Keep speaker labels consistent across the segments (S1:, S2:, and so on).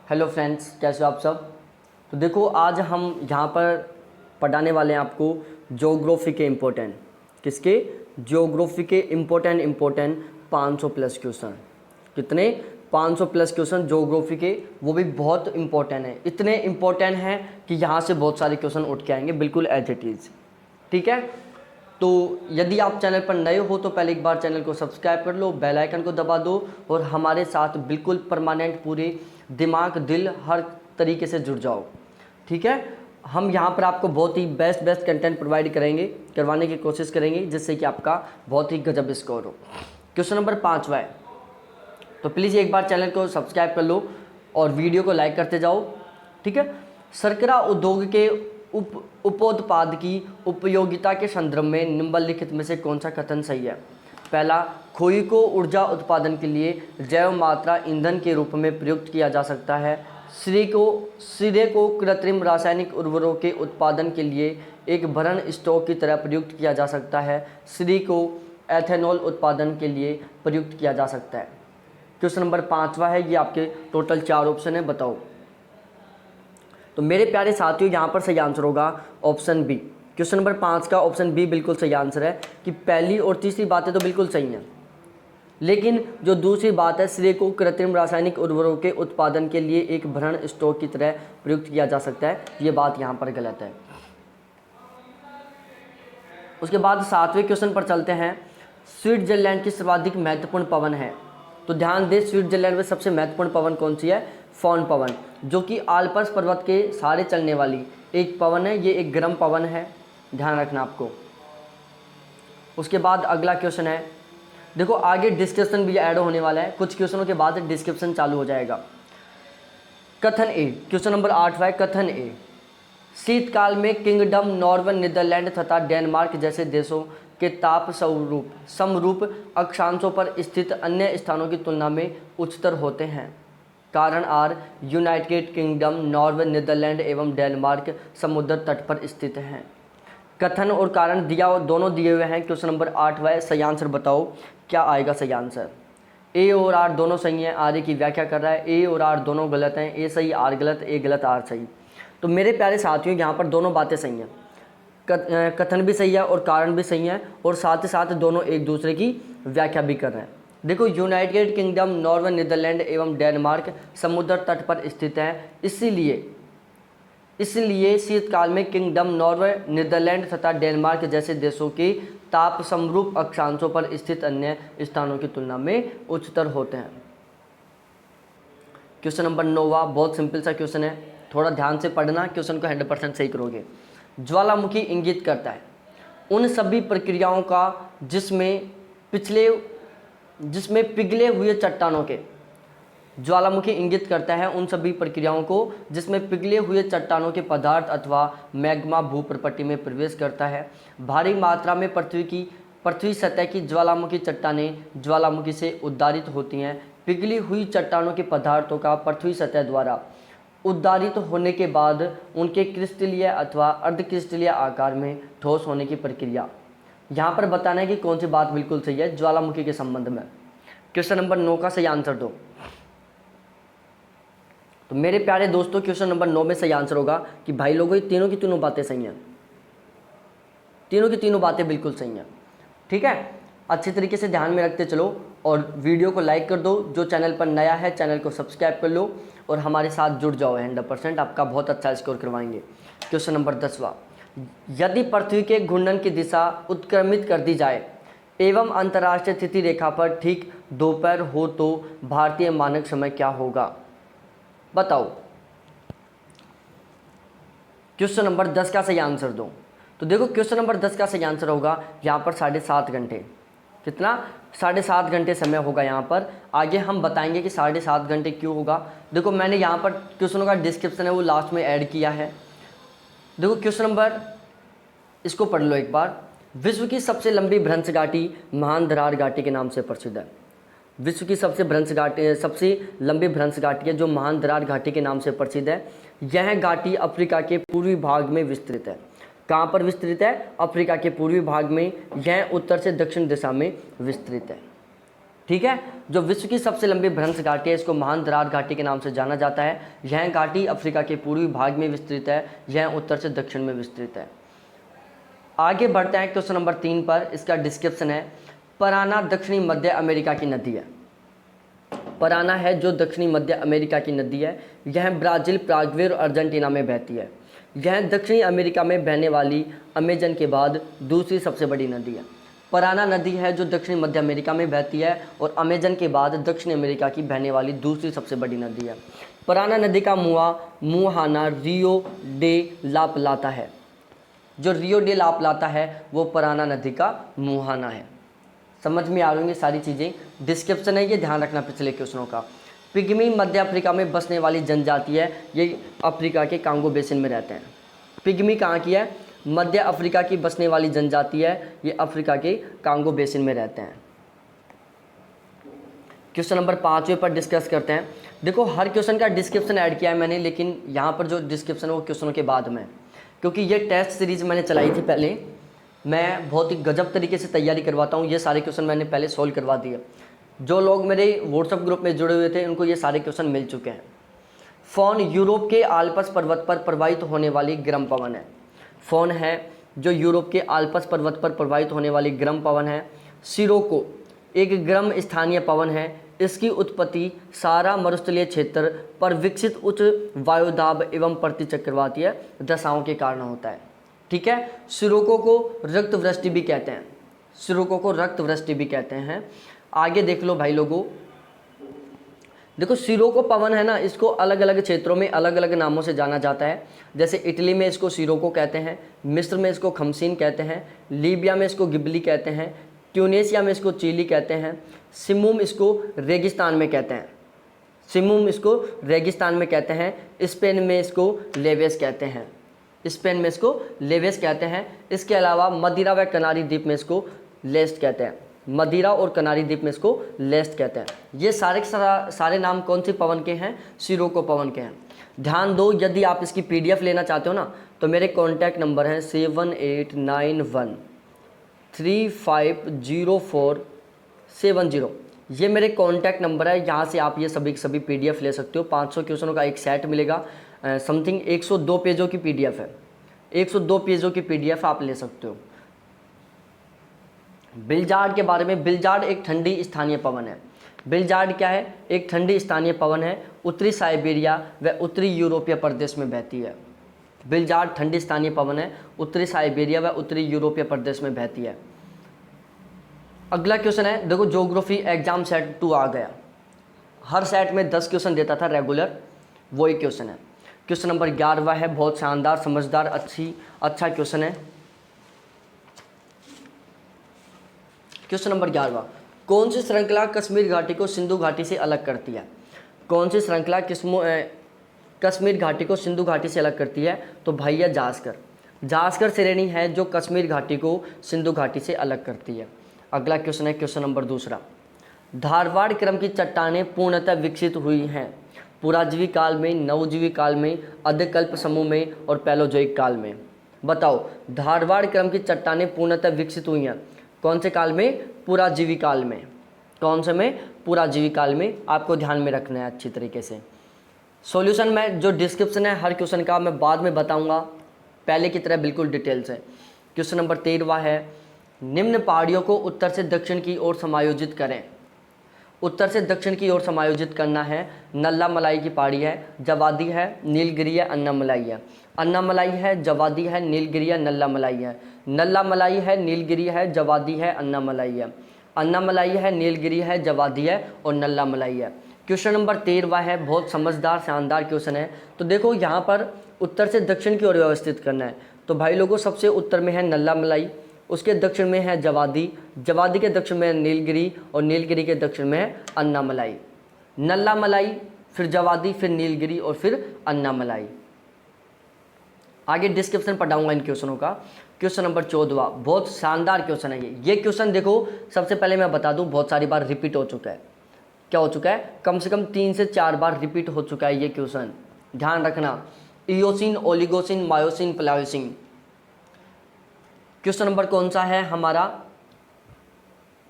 S1: Hello friends, कैसे हो आप सब। तो देखो, आज हम यहाँ पर पढ़ाने वाले हैं आपको ज्योग्राफी के इम्पोर्टेंट किसके ज्योग्राफी के इम्पोर्टेंट 500 प्लस क्वेश्चन। कितने? 500 प्लस क्वेश्चन ज्योग्राफी के, वो भी बहुत इंपॉर्टेंट है। इतने इंपॉर्टेंट हैं कि यहाँ से बहुत सारे क्वेश्चन उठ के आएंगे, बिल्कुल एज इट इज़। ठीक है, तो यदि आप चैनल पर नए हो तो पहले एक बार चैनल को सब्सक्राइब कर लो, बेल आइकन को दबा दो और हमारे साथ बिल्कुल परमानेंट पूरे दिमाग दिल हर तरीके से जुड़ जाओ। ठीक है, हम यहाँ पर आपको बहुत ही बेस्ट कंटेंट प्रोवाइड करवाने की कोशिश करेंगे, जिससे कि आपका बहुत ही गजब स्कोर हो। क्वेश्चन नंबर 5वां है, तो प्लीज़ एक बार चैनल को सब्सक्राइब कर लो और वीडियो को लाइक करते जाओ। ठीक है, शर्करा उद्योग के उपोत्पाद की उपयोगिता के संदर्भ में निम्नलिखित में से कौन सा कथन सही है? पहला, खोई को ऊर्जा उत्पादन के लिए जैव मात्रा ईंधन के रूप में प्रयुक्त किया जा सकता है। सिरे को कृत्रिम रासायनिक उर्वरकों के उत्पादन के लिए एक भरण स्टॉक की तरह प्रयुक्त किया जा सकता है। सिरे को एथेनॉल उत्पादन के लिए प्रयुक्त किया जा सकता है। क्वेश्चन नंबर 5वां है, ये आपके टोटल 4 ऑप्शन है, बताओ। तो मेरे प्यारे साथियों, यहाँ पर सही आंसर होगा ऑप्शन बी। क्वेश्चन नंबर 5 का ऑप्शन बी बिल्कुल सही आंसर है कि पहली और तीसरी बातें तो बिल्कुल सही हैं, लेकिन जो दूसरी बात है, श्रेय को कृत्रिम रासायनिक उर्वरकों के उत्पादन के लिए एक भरण स्टॉक की तरह प्रयुक्त किया जा सकता है, ये बात यहाँ पर गलत है। उसके बाद 7वें क्वेश्चन पर चलते हैं। स्विट्जरलैंड की सर्वाधिक महत्वपूर्ण पवन है, तो ध्यान दें, स्विट्जरलैंड में सबसे महत्वपूर्ण पवन कौन सी है? फॉन पवन, जो कि आल्प्स पर्वत के सहारे चलने वाली एक पवन है। ये एक गर्म पवन है, ध्यान रखना आपको। उसके बाद अगला क्वेश्चन है, देखो आगे डिस्क्रिप्शन भी ऐड होने वाला है, कुछ क्वेश्चनों के बाद डिस्क्रिप्शन चालू हो जाएगा। कथन ए, क्वेश्चन नंबर 8 है, कथन ए, शीतकाल में किंगडम नॉर्वे, नीदरलैंड तथा डेनमार्क जैसे देशों के ताप समरूप अक्षांशों पर स्थित अन्य स्थानों की तुलना में उच्चतर होते हैं। कारण R, United Kingdom, Norway, Netherland एवं डेनमार्क समुद्र तट पर स्थित हैं। कथन और कारण दोनों दिए हुए हैं। क्वेश्चन नंबर 8 है, सही आंसर बताओ क्या आएगा सही आंसर। ए और आर दोनों सही हैं, आर की व्याख्या कर रहा है। ए और आर दोनों गलत हैं, ए सही आर गलत, ए गलत आर सही। तो मेरे प्यारे साथियों, यहाँ पर दोनों बातें सही हैं, कथन भी सही है और कारण भी सही है, और साथ ही साथ दोनों एक दूसरे की व्याख्या भी कर रहे हैं। देखो, यूनाइटेड किंगडम, नॉर्वे, नीदरलैंड एवं डेनमार्क समुद्र तट पर स्थित है, इसलिए शीतकाल में किंगडम, नॉर्वे, नीदरलैंड तथा डेनमार्क जैसे देशों के ताप समरूप अक्षांशों पर स्थित अन्य स्थानों की तुलना में उच्चतर होते हैं। क्वेश्चन नंबर 9 बहुत सिंपल सा क्वेश्चन है, थोड़ा ध्यान से पढ़ना, क्वेश्चन को 100% सही करोगे। ज्वालामुखी इंगित करता है उन सभी प्रक्रियाओं का जिसमें पिघले हुए चट्टानों के, ज्वालामुखी इंगित करता है उन सभी प्रक्रियाओं को जिसमें पिघले हुए चट्टानों के पदार्थ अथवा मैग्मा भूप्रपट्टी में प्रवेश करता है। भारी मात्रा में पृथ्वी सतह की ज्वालामुखी चट्टानें ज्वालामुखी से उद्गारित होती हैं। पिघली हुई चट्टानों के पदार्थों का पृथ्वी सतह द्वारा उद्गारित होने के बाद उनके क्रिस्टलीय अथवा अर्धक्रिस्टलीय आकार में ठोस होने की प्रक्रिया। यहाँ पर बताना है कि कौन सी बात बिल्कुल सही है ज्वालामुखी के संबंध में। क्वेश्चन नंबर 9 का सही आंसर दो। तो मेरे प्यारे दोस्तों, क्वेश्चन नंबर 9 में सही आंसर होगा कि भाई लोगों, ये तीनों की तीनों बातें सही हैं, तीनों की तीनों बातें बिल्कुल सही हैं। ठीक है, अच्छी तरीके से ध्यान में रखते चलो और वीडियो को लाइक कर दो। जो चैनल पर नया है, चैनल को सब्सक्राइब कर लो और हमारे साथ जुड़ जाओ, 100% आपका बहुत अच्छा स्कोर करवाएंगे। क्वेश्चन नंबर 10, यदि पृथ्वी के घूर्णन की दिशा उत्क्रमित कर दी जाए एवं अंतर्राष्ट्रीय तिथि रेखा पर ठीक दोपहर हो तो भारतीय मानक समय क्या होगा? बताओ। क्वेश्चन नंबर 10 का सही आंसर दो। तो देखो, क्वेश्चन नंबर 10 का सही आंसर होगा यहाँ पर 7.5 घंटे। कितना? 7.5 घंटे समय होगा यहाँ पर। आगे हम बताएंगे कि 7.5 घंटे क्यों होगा। देखो, मैंने यहाँ पर क्वेश्चनों का डिस्क्रिप्शन है वो लास्ट में ऐड किया है। देखो क्वेश्चन नंबर, इसको पढ़ लो एक बार। विश्व की सबसे लंबी भ्रंश घाटी महानधरार घाटी के नाम से प्रसिद्ध है। विश्व की सबसे लंबी भ्रंश घाटी है जो महानधरार घाटी के नाम से प्रसिद्ध है। यह घाटी अफ्रीका के पूर्वी भाग में विस्तृत है। कहाँ पर विस्तृत है? अफ्रीका के पूर्वी भाग में। यह उत्तर से दक्षिण दिशा में विस्तृत है। ठीक है। जो विश्व की सबसे लंबी भ्रंश घाटी है इसको महान दरार घाटी के नाम से जाना जाता है। यह घाटी अफ्रीका के पूर्वी भाग में विस्तृत है, यह उत्तर से दक्षिण में विस्तृत है। आगे बढ़ते हैं क्वेश्चन नंबर 3 पर। इसका डिस्क्रिप्शन है, पराना दक्षिणी मध्य अमेरिका की नदी है। पराना है जो दक्षिणी मध्य अमेरिका की नदी है, यह ब्राज़ील, पैराग्वे और अर्जेंटीना में बहती है। यह दक्षिणी अमेरिका में बहने वाली अमेजन के बाद दूसरी सबसे बड़ी नदी है। पराना नदी है जो दक्षिणी मध्य अमेरिका में बहती है और अमेजन के बाद दक्षिण अमेरिका की बहने वाली दूसरी सबसे बड़ी नदी है। पराना नदी का मुहाना रियो डे ला प्लाता है। जो रियो डे ला प्लाता है वो पराना नदी का मुहाना है। समझ में आ रही होंगी सारी चीज़ें। डिस्क्रिप्शन है ये, ध्यान रखना पिछले क्वेश्चनों का। पिग्मी मध्य अफ्रीका में बसने वाली जनजाति है, ये अफ्रीका के कांगो बेसिन में रहते हैं। पिग्मी कहाँ की है? मध्य अफ्रीका की बसने वाली जनजाति है, ये अफ्रीका के कांगो बेसिन में रहते हैं। क्वेश्चन नंबर 5वें पर डिस्कस करते हैं। देखो हर क्वेश्चन का डिस्क्रिप्शन ऐड किया है मैंने, लेकिन यहाँ पर जो डिस्क्रिप्शन है वो क्वेश्चनों के बाद में, क्योंकि ये टेस्ट सीरीज मैंने चलाई थी पहले। मैं बहुत ही गजब तरीके से तैयारी करवाता हूँ। ये सारे क्वेश्चन मैंने पहले सोल्व करवा दिए। जो लोग मेरे व्हाट्सएप ग्रुप में जुड़े हुए थे उनको ये सारे क्वेश्चन मिल चुके हैं। फोन यूरोप के आल्प्स पर्वत पर प्रवाहित होने वाली गर्म पवन है। फोन है जो यूरोप के आल्प्स पर्वत पर प्रवाहित होने वाली गर्म पवन है। सिरोको एक गर्म स्थानीय पवन है। इसकी उत्पत्ति सारा मरुस्थलीय क्षेत्र पर विकसित उच्च वायुदाब एवं प्रतिचक्रवातीय दशाओं के कारण होता है। ठीक है। सिरोको को रक्त वृष्टि भी कहते हैं। सिरोको को रक्त वृष्टि भी कहते हैं। आगे देख लो भाई लोगों, देखो सिरोको पवन है ना, इसको अलग अलग क्षेत्रों में अलग अलग नामों से जाना जाता है। जैसे इटली में इसको सिरोको कहते हैं, मिस्र में इसको खमसीन कहते हैं, लीबिया में इसको गिबली कहते हैं, ट्यूनेशिया में इसको चिली कहते हैं, सिमुम इसको रेगिस्तान में कहते हैं। सिमुम इसको रेगिस्तान में कहते हैं। स्पेन में इसको लेवेस कहते हैं। स्पेन में इसको लेवेस कहते हैं। इसके अलावा मदिरा व कनारी द्वीप में इसको लेस्ट कहते हैं। मदिरा और कनारी द्वीप में इसको लेस्ट कहते हैं। ये सारे नाम कौन सी पवन के हैं? सिरोको पवन के हैं। ध्यान दो, यदि आप इसकी PDF लेना चाहते हो ना तो मेरे कॉन्टैक्ट नंबर हैं 7891350470। ये मेरे कॉन्टैक्ट नंबर है, यहाँ से आप ये सभी PDF ले सकते हो। 500 क्वेश्चनों का एक सेट मिलेगा। समथिंग 102 पेजों की PDF है। 102 पेजों की PDF आप ले सकते हो। बिलजार्ड के बारे में, बिलजार्ड एक ठंडी स्थानीय पवन है। बिलजार्ड क्या है? एक ठंडी स्थानीय पवन है। उत्तरी साइबेरिया व उत्तरी यूरोपीय प्रदेश में बहती है। बिलजार्ड ठंडी स्थानीय पवन है, उत्तरी साइबेरिया व उत्तरी यूरोपीय प्रदेश में बहती है। अगला क्वेश्चन है, देखो ज्योग्राफी एग्जाम सेट 2 आ गया। हर सेट में 10 क्वेश्चन देता था रेगुलर, वही क्वेश्चन है। क्वेश्चन नंबर 11वां है, बहुत शानदार, समझदार, अच्छा क्वेश्चन है। क्वेश्चन नंबर 11वां, कौन सी श्रृंखला कश्मीर घाटी को सिंधु घाटी से अलग करती है? कौन सी श्रृंखला कश्मीर घाटी को सिंधु घाटी से अलग करती है? तो भैया जास्कर श्रेणी है जो कश्मीर घाटी को सिंधु घाटी से अलग करती है। अगला क्वेश्चन है क्वेश्चन नंबर 2। धारवाड़ क्रम की चट्टानें पूर्णतः विकसित हुई हैं पुराजीवी काल में, नवजीवी काल में, अधकल्प समूह में और पैलोजोइक काल में। बताओ, धारवाड़ क्रम की चट्टानें पूर्णतः विकसित हुई हैं कौन से काल में? पुराजीवी काल में। कौन से में? पुराजीवी काल में। आपको ध्यान में रखना है अच्छी तरीके से। सॉल्यूशन में जो डिस्क्रिप्शन है हर क्वेश्चन का मैं बाद में बताऊंगा, पहले की तरह बिल्कुल डिटेल से। क्वेश्चन नंबर 13वां है, निम्न पहाड़ियों को उत्तर से दक्षिण की ओर समायोजित करें। उत्तर से दक्षिण की ओर समायोजित करना है। नल्ला मलाई की पहाड़ी है, जवादी है, नीलगिरी है, अन्नामलाई है। अन्नामलाई है, जवादी है, नीलगिरी है, नल्ला मलाई है। नल्ला मलाई है, नीलगिरी है, जवादी है, अन्नामलाई है। अन्नामलाई है, नीलगिरी है, जवादी है और नल्ला मलाई है। क्वेश्चन नंबर 13वां है, बहुत समझदार शानदार क्वेश्चन है। तो देखो यहाँ पर उत्तर से दक्षिण की ओर व्यवस्थित करना है। तो भाई लोगों, सबसे उत्तर में है नल्ला मलाई, उसके दक्षिण में है जवादी, जवादी के दक्षिण में है नीलगिरी और नीलगिरी के दक्षिण में है अन्नामलाई। नल्ला मलाई, फिर जवादी, फिर नीलगिरी और फिर अन्नामलाई। आगे डिस्क्रिप्शन पढ़ाऊंगा इन क्वेश्चनों का। क्वेश्चन नंबर 14वां, बहुत शानदार क्वेश्चन है ये क्वेश्चन देखो, सबसे पहले मैं बता दूं बहुत सारी बार रिपीट हो चुका है। क्या हो चुका है? कम से कम 3 से 4 बार रिपीट हो चुका है ये क्वेश्चन, ध्यान रखना। Eosin, Oligocene, myosin, Pliocene. Question number कौन सा है हमारा?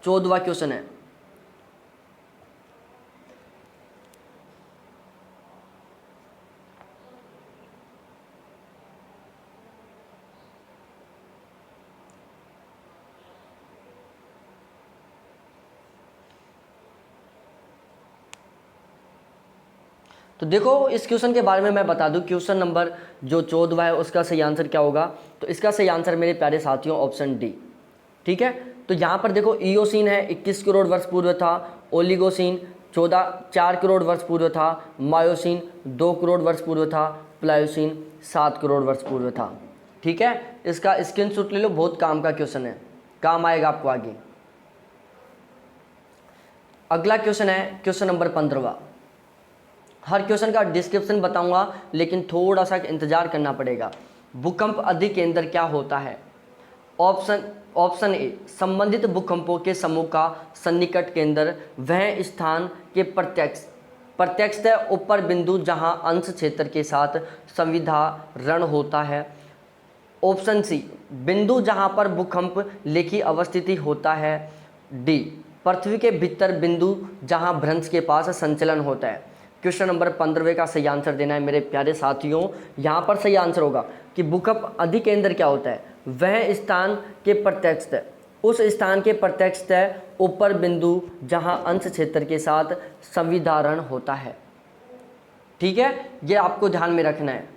S1: 14वां क्वेश्चन है। तो देखो इस क्वेश्चन के बारे में मैं बता दूं, क्वेश्चन नंबर जो 14 है उसका सही आंसर क्या होगा, तो इसका सही आंसर मेरे प्यारे साथियों ऑप्शन डी। ठीक है, तो यहाँ पर देखो ईओसीन है 21 करोड़ वर्ष पूर्व था, ओलिगोसीन 4 करोड़ वर्ष पूर्व था, मायोसीन 2 करोड़ वर्ष पूर्व था, प्लायोसीन 7 करोड़ वर्ष पूर्व था। ठीक है, इसका स्क्रीनशॉट ले लो, बहुत काम का क्वेश्चन है, काम आएगा आपको आगे। अगला क्वेश्चन है क्वेश्चन नंबर 15। हर क्वेश्चन का डिस्क्रिप्शन बताऊंगा, लेकिन थोड़ा सा इंतजार करना पड़ेगा। भूकंप अधिकेंद्र क्या होता है? ऑप्शन ए, संबंधित भूकंपों के समूह का सन्निकट केंद्र वह स्थान के प्रत्यक्षतः ऊपर बिंदु जहां अंश क्षेत्र के साथ संविधारण होता है। ऑप्शन सी, बिंदु जहां पर भूकंप लेखी अवस्थिति होता है। डी, पृथ्वी के भीतर बिंदु जहां भ्रंश के पास संचलन होता है। क्वेश्चन नंबर 15 का सही आंसर देना है मेरे प्यारे साथियों। यहाँ पर सही आंसर होगा कि भूकंप अधिकेंद्र क्या होता है, वह स्थान के प्रत्यक्षतः, उस स्थान के प्रत्यक्षतः ऊपर बिंदु जहां अंश क्षेत्र के साथ संविधारण होता है। ठीक है, ये आपको ध्यान में रखना है।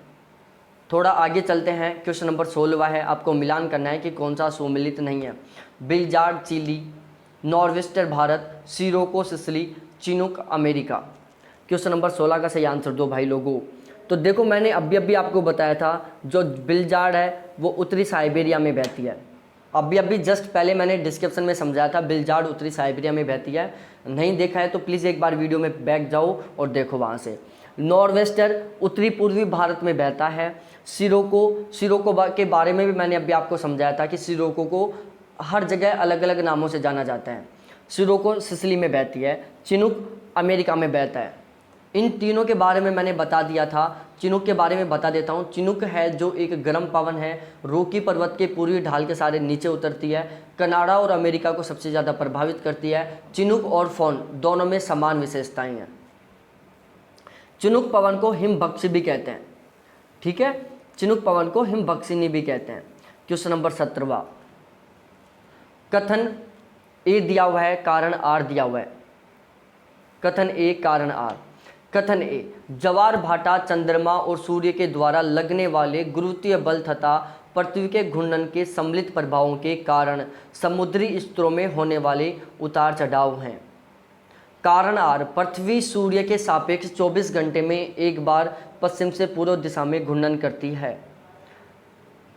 S1: थोड़ा आगे चलते हैं, क्वेश्चन नंबर 16 है, आपको मिलान करना है कि कौन सा सुमेलित नहीं है। Blizzard Chile, norwester Bharat, sirocco Sicily, chinook America. Question number 16 का सही आंसर दो भाई लोगों। तो देखो मैंने अभी आपको बताया था, जो बिलजार्ड है वो उत्तरी साइबेरिया में बहती है। अभी जस्ट पहले मैंने डिस्क्रिप्शन में समझाया था, बिलजार्ड उत्तरी साइबेरिया में बहती है। नहीं देखा है तो प्लीज़ एक बार वीडियो में बैक जाओ और देखो वहाँ से। नॉर्वेस्टर उत्तरी पूर्वी भारत में बहता है। सिरोको के बारे में भी मैंने अभी आपको समझाया था कि सिरोको को हर जगह अलग अलग नामों से जाना जाता है। सिरोको सिसिली में बहती है, चिनूक अमेरिका में बहता है। इन तीनों के बारे में मैंने बता दिया था। चिनूक के बारे में बता देता हूँ। चिनूक है जो एक गर्म पवन है, रोकी पर्वत के पूर्वी ढाल के सारे नीचे उतरती है, कनाडा और अमेरिका को सबसे ज़्यादा प्रभावित करती है। चिनूक और फोन दोनों में समान विशेषताएं हैं। चिनूक पवन को हिमभक्षी भी कहते हैं। ठीक है, चिनूक पवन को हिमभक्षिनी भी कहते हैं। क्वेश्चन नंबर 17, कथन ए दिया हुआ है, कारण आर दिया हुआ है। कथन ए, कारण आर। कथन ए, ज्वार भाटा चंद्रमा और सूर्य के द्वारा लगने वाले गुरुत्वीय बल तथा पृथ्वी के घूर्णन के सम्मिलित प्रभावों के कारण समुद्री स्तरों में होने वाले उतार चढ़ाव हैं। कारण आर, पृथ्वी सूर्य के सापेक्ष 24 घंटे में एक बार पश्चिम से पूर्व दिशा में घूर्णन करती है।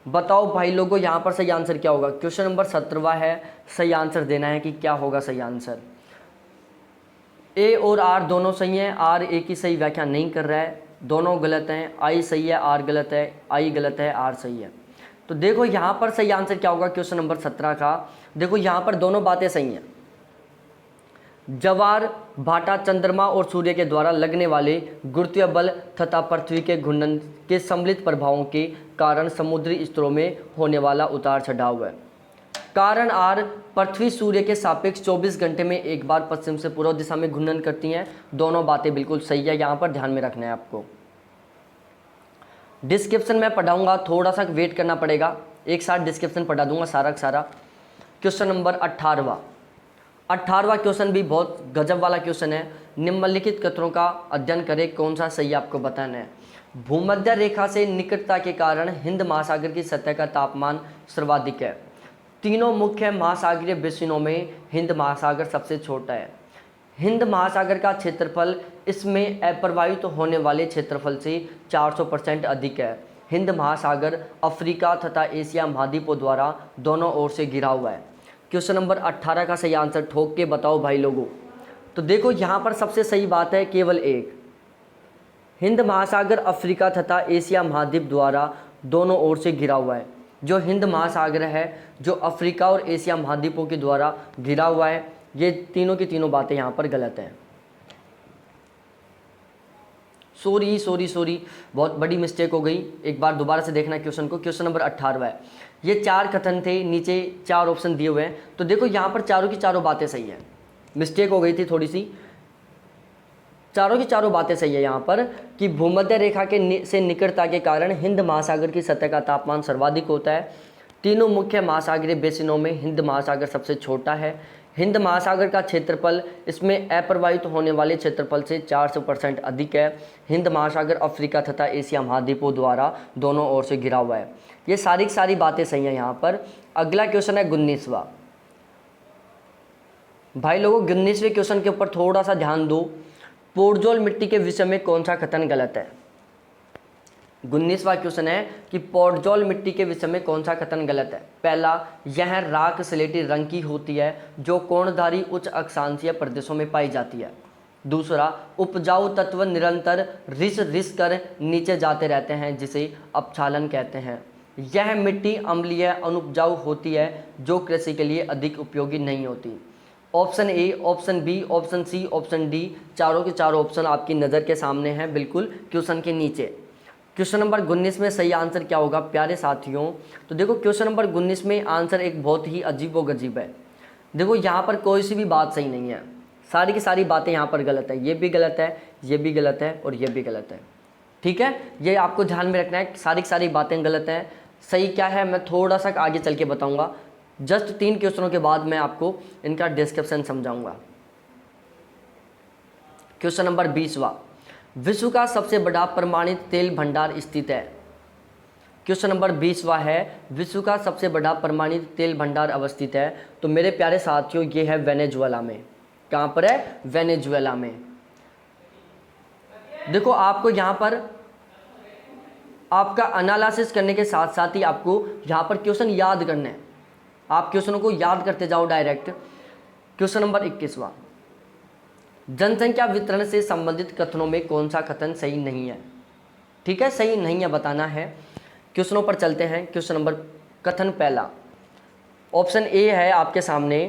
S1: बताओ भाई लोगों यहाँ पर सही आंसर क्या होगा। क्वेश्चन नंबर 17 है, सही आंसर देना है कि क्या होगा सही आंसर। ए और आर दोनों सही हैं। आर ए की सही व्याख्या नहीं कर रहा है, दोनों गलत हैं। आई सही है, आर गलत है, आई गलत है, आर सही है। तो देखो यहाँ पर सही आंसर क्या होगा क्वेश्चन नंबर 17 का। देखो यहाँ पर दोनों बातें सही हैं। ज्वार भाटा चंद्रमा और सूर्य के द्वारा लगने वाले गुरुत्वीय बल तथा पृथ्वी के घूर्णन के सम्मिलित प्रभावों के कारण समुद्री स्तरों में होने वाला उतार चढ़ाव है। कारण आर, पृथ्वी सूर्य के सापेक्ष 24 घंटे में एक बार पश्चिम से पूर्व दिशा में घूर्णन करती हैं। दोनों बातें बिल्कुल सही है, यहाँ पर ध्यान में रखना है आपको। डिस्क्रिप्शन में पढ़ाऊंगा, थोड़ा सा वेट करना पड़ेगा, एक साथ डिस्क्रिप्शन पढ़ा दूंगा सारा का सारा। क्वेश्चन नंबर 18वां क्वेश्चन भी बहुत गजब वाला क्वेश्चन है। निम्नलिखित कथनों का अध्ययन करें, कौन सा सही आपको बताना है। भूमध्य रेखा से निकटता के कारण हिंद महासागर की सतह का तापमान सर्वाधिक है। तीनों मुख्य महासागरीय बेसिनों में हिंद महासागर सबसे छोटा है। हिंद महासागर का क्षेत्रफल इसमें अप्रवाहित होने वाले क्षेत्रफल से 400% अधिक है। हिंद महासागर अफ्रीका तथा एशिया महाद्वीपों द्वारा दोनों ओर से घिरा हुआ है। क्वेश्चन नंबर 18 का सही आंसर ठोक के बताओ भाई लोगों। तो देखो यहाँ पर सबसे सही बात है केवल एक, हिंद महासागर अफ्रीका तथा एशिया महाद्वीप द्वारा दोनों ओर से घिरा हुआ है। जो हिंद महासागर है जो अफ्रीका और एशिया महाद्वीपों के द्वारा घिरा हुआ है, ये तीनों की तीनों बातें यहाँ पर गलत हैं। सॉरी बहुत बड़ी मिस्टेक हो गई, एक बार दोबारा से देखना क्वेश्चन को। क्वेश्चन नंबर 18 है। ये 4 कथन थे, नीचे 4 ऑप्शन दिए हुए हैं। तो देखो यहाँ पर चारों की चारों बातें सही हैं, मिस्टेक हो गई थी थोड़ी सी। चारों की चारों बातें सही है यहाँ पर कि भूमध्य रेखा के से निकटता के कारण हिंद महासागर की सतह का तापमान सर्वाधिक होता है। तीनों मुख्य महासागरीय बेसिनों में हिंद महासागर सबसे छोटा है। हिंद महासागर का क्षेत्रफल इसमें अप्रवाहित होने वाले क्षेत्रफल से 400% अधिक है। हिंद महासागर अफ्रीका तथा एशिया महाद्वीपों द्वारा दोनों ओर से घिरा हुआ है। ये सारी की सारी बातें सही हैं यहाँ पर। अगला क्वेश्चन है 19वां। भाई लोगों 19वें क्वेश्चन के ऊपर थोड़ा सा ध्यान दो। पोर्टजोल मिट्टी के विषय में कौन सा कथन गलत है? 19वां क्वेश्चन है कि पोर्टजोल मिट्टी के विषय में कौन सा कथन गलत है? पहला, यह राख स्लेटी रंग की होती है जो कोणधारी उच्च अक्षांशीय प्रदेशों में पाई जाती है। दूसरा, उपजाऊ तत्व निरंतर रिस कर नीचे जाते रहते हैं जिसे अपक्षालन कहते हैं। यह मिट्टी अम्लीय अनुपजाऊ होती है जो कृषि के लिए अधिक उपयोगी नहीं होती। Option A, option B, option C, option D, चारों के चारों ऑप्शन आपकी नज़र के सामने हैं बिल्कुल क्वेश्चन के नीचे। क्वेश्चन नंबर 19 में सही आंसर क्या होगा प्यारे साथियों? तो देखो क्वेश्चन नंबर 19 में आंसर एक बहुत ही अजीब व गजीब है। देखो यहाँ पर कोई सी भी बात सही नहीं है, सारी की सारी बातें यहाँ पर गलत है। ये भी गलत है, ये भी गलत है और ये भी गलत है। ठीक है, ये आपको ध्यान में रखना है, सारी की सारी बातें गलत हैं। सही क्या है मैं थोड़ा सा आगे चल के बताऊँगा। जस्ट 3 क्वेश्चनों के बाद मैं आपको इनका डिस्क्रिप्शन समझाऊंगा। क्वेश्चन नंबर 20वां, विश्व का सबसे बड़ा प्रमाणित तेल भंडार स्थित है। क्वेश्चन नंबर 20वां है, विश्व का सबसे बड़ा प्रमाणित तेल भंडार अवस्थित है। तो मेरे प्यारे साथियों ये है वेनेजुएला में। कहाँ पर है? वेनेजुएला में। देखो आपको यहाँ पर आपका एनालिसिस करने के साथ साथ ही आपको यहाँ पर क्वेश्चन याद करना है। आप क्वेश्चनों को याद करते जाओ डायरेक्ट। क्वेश्चन नंबर 21वां, जनसंख्या वितरण से संबंधित कथनों में कौन सा कथन सही नहीं है? ठीक है, सही नहीं है बताना है। क्वेश्चनों पर चलते हैं। क्वेश्चन नंबर कथन पहला, ऑप्शन ए है आपके सामने,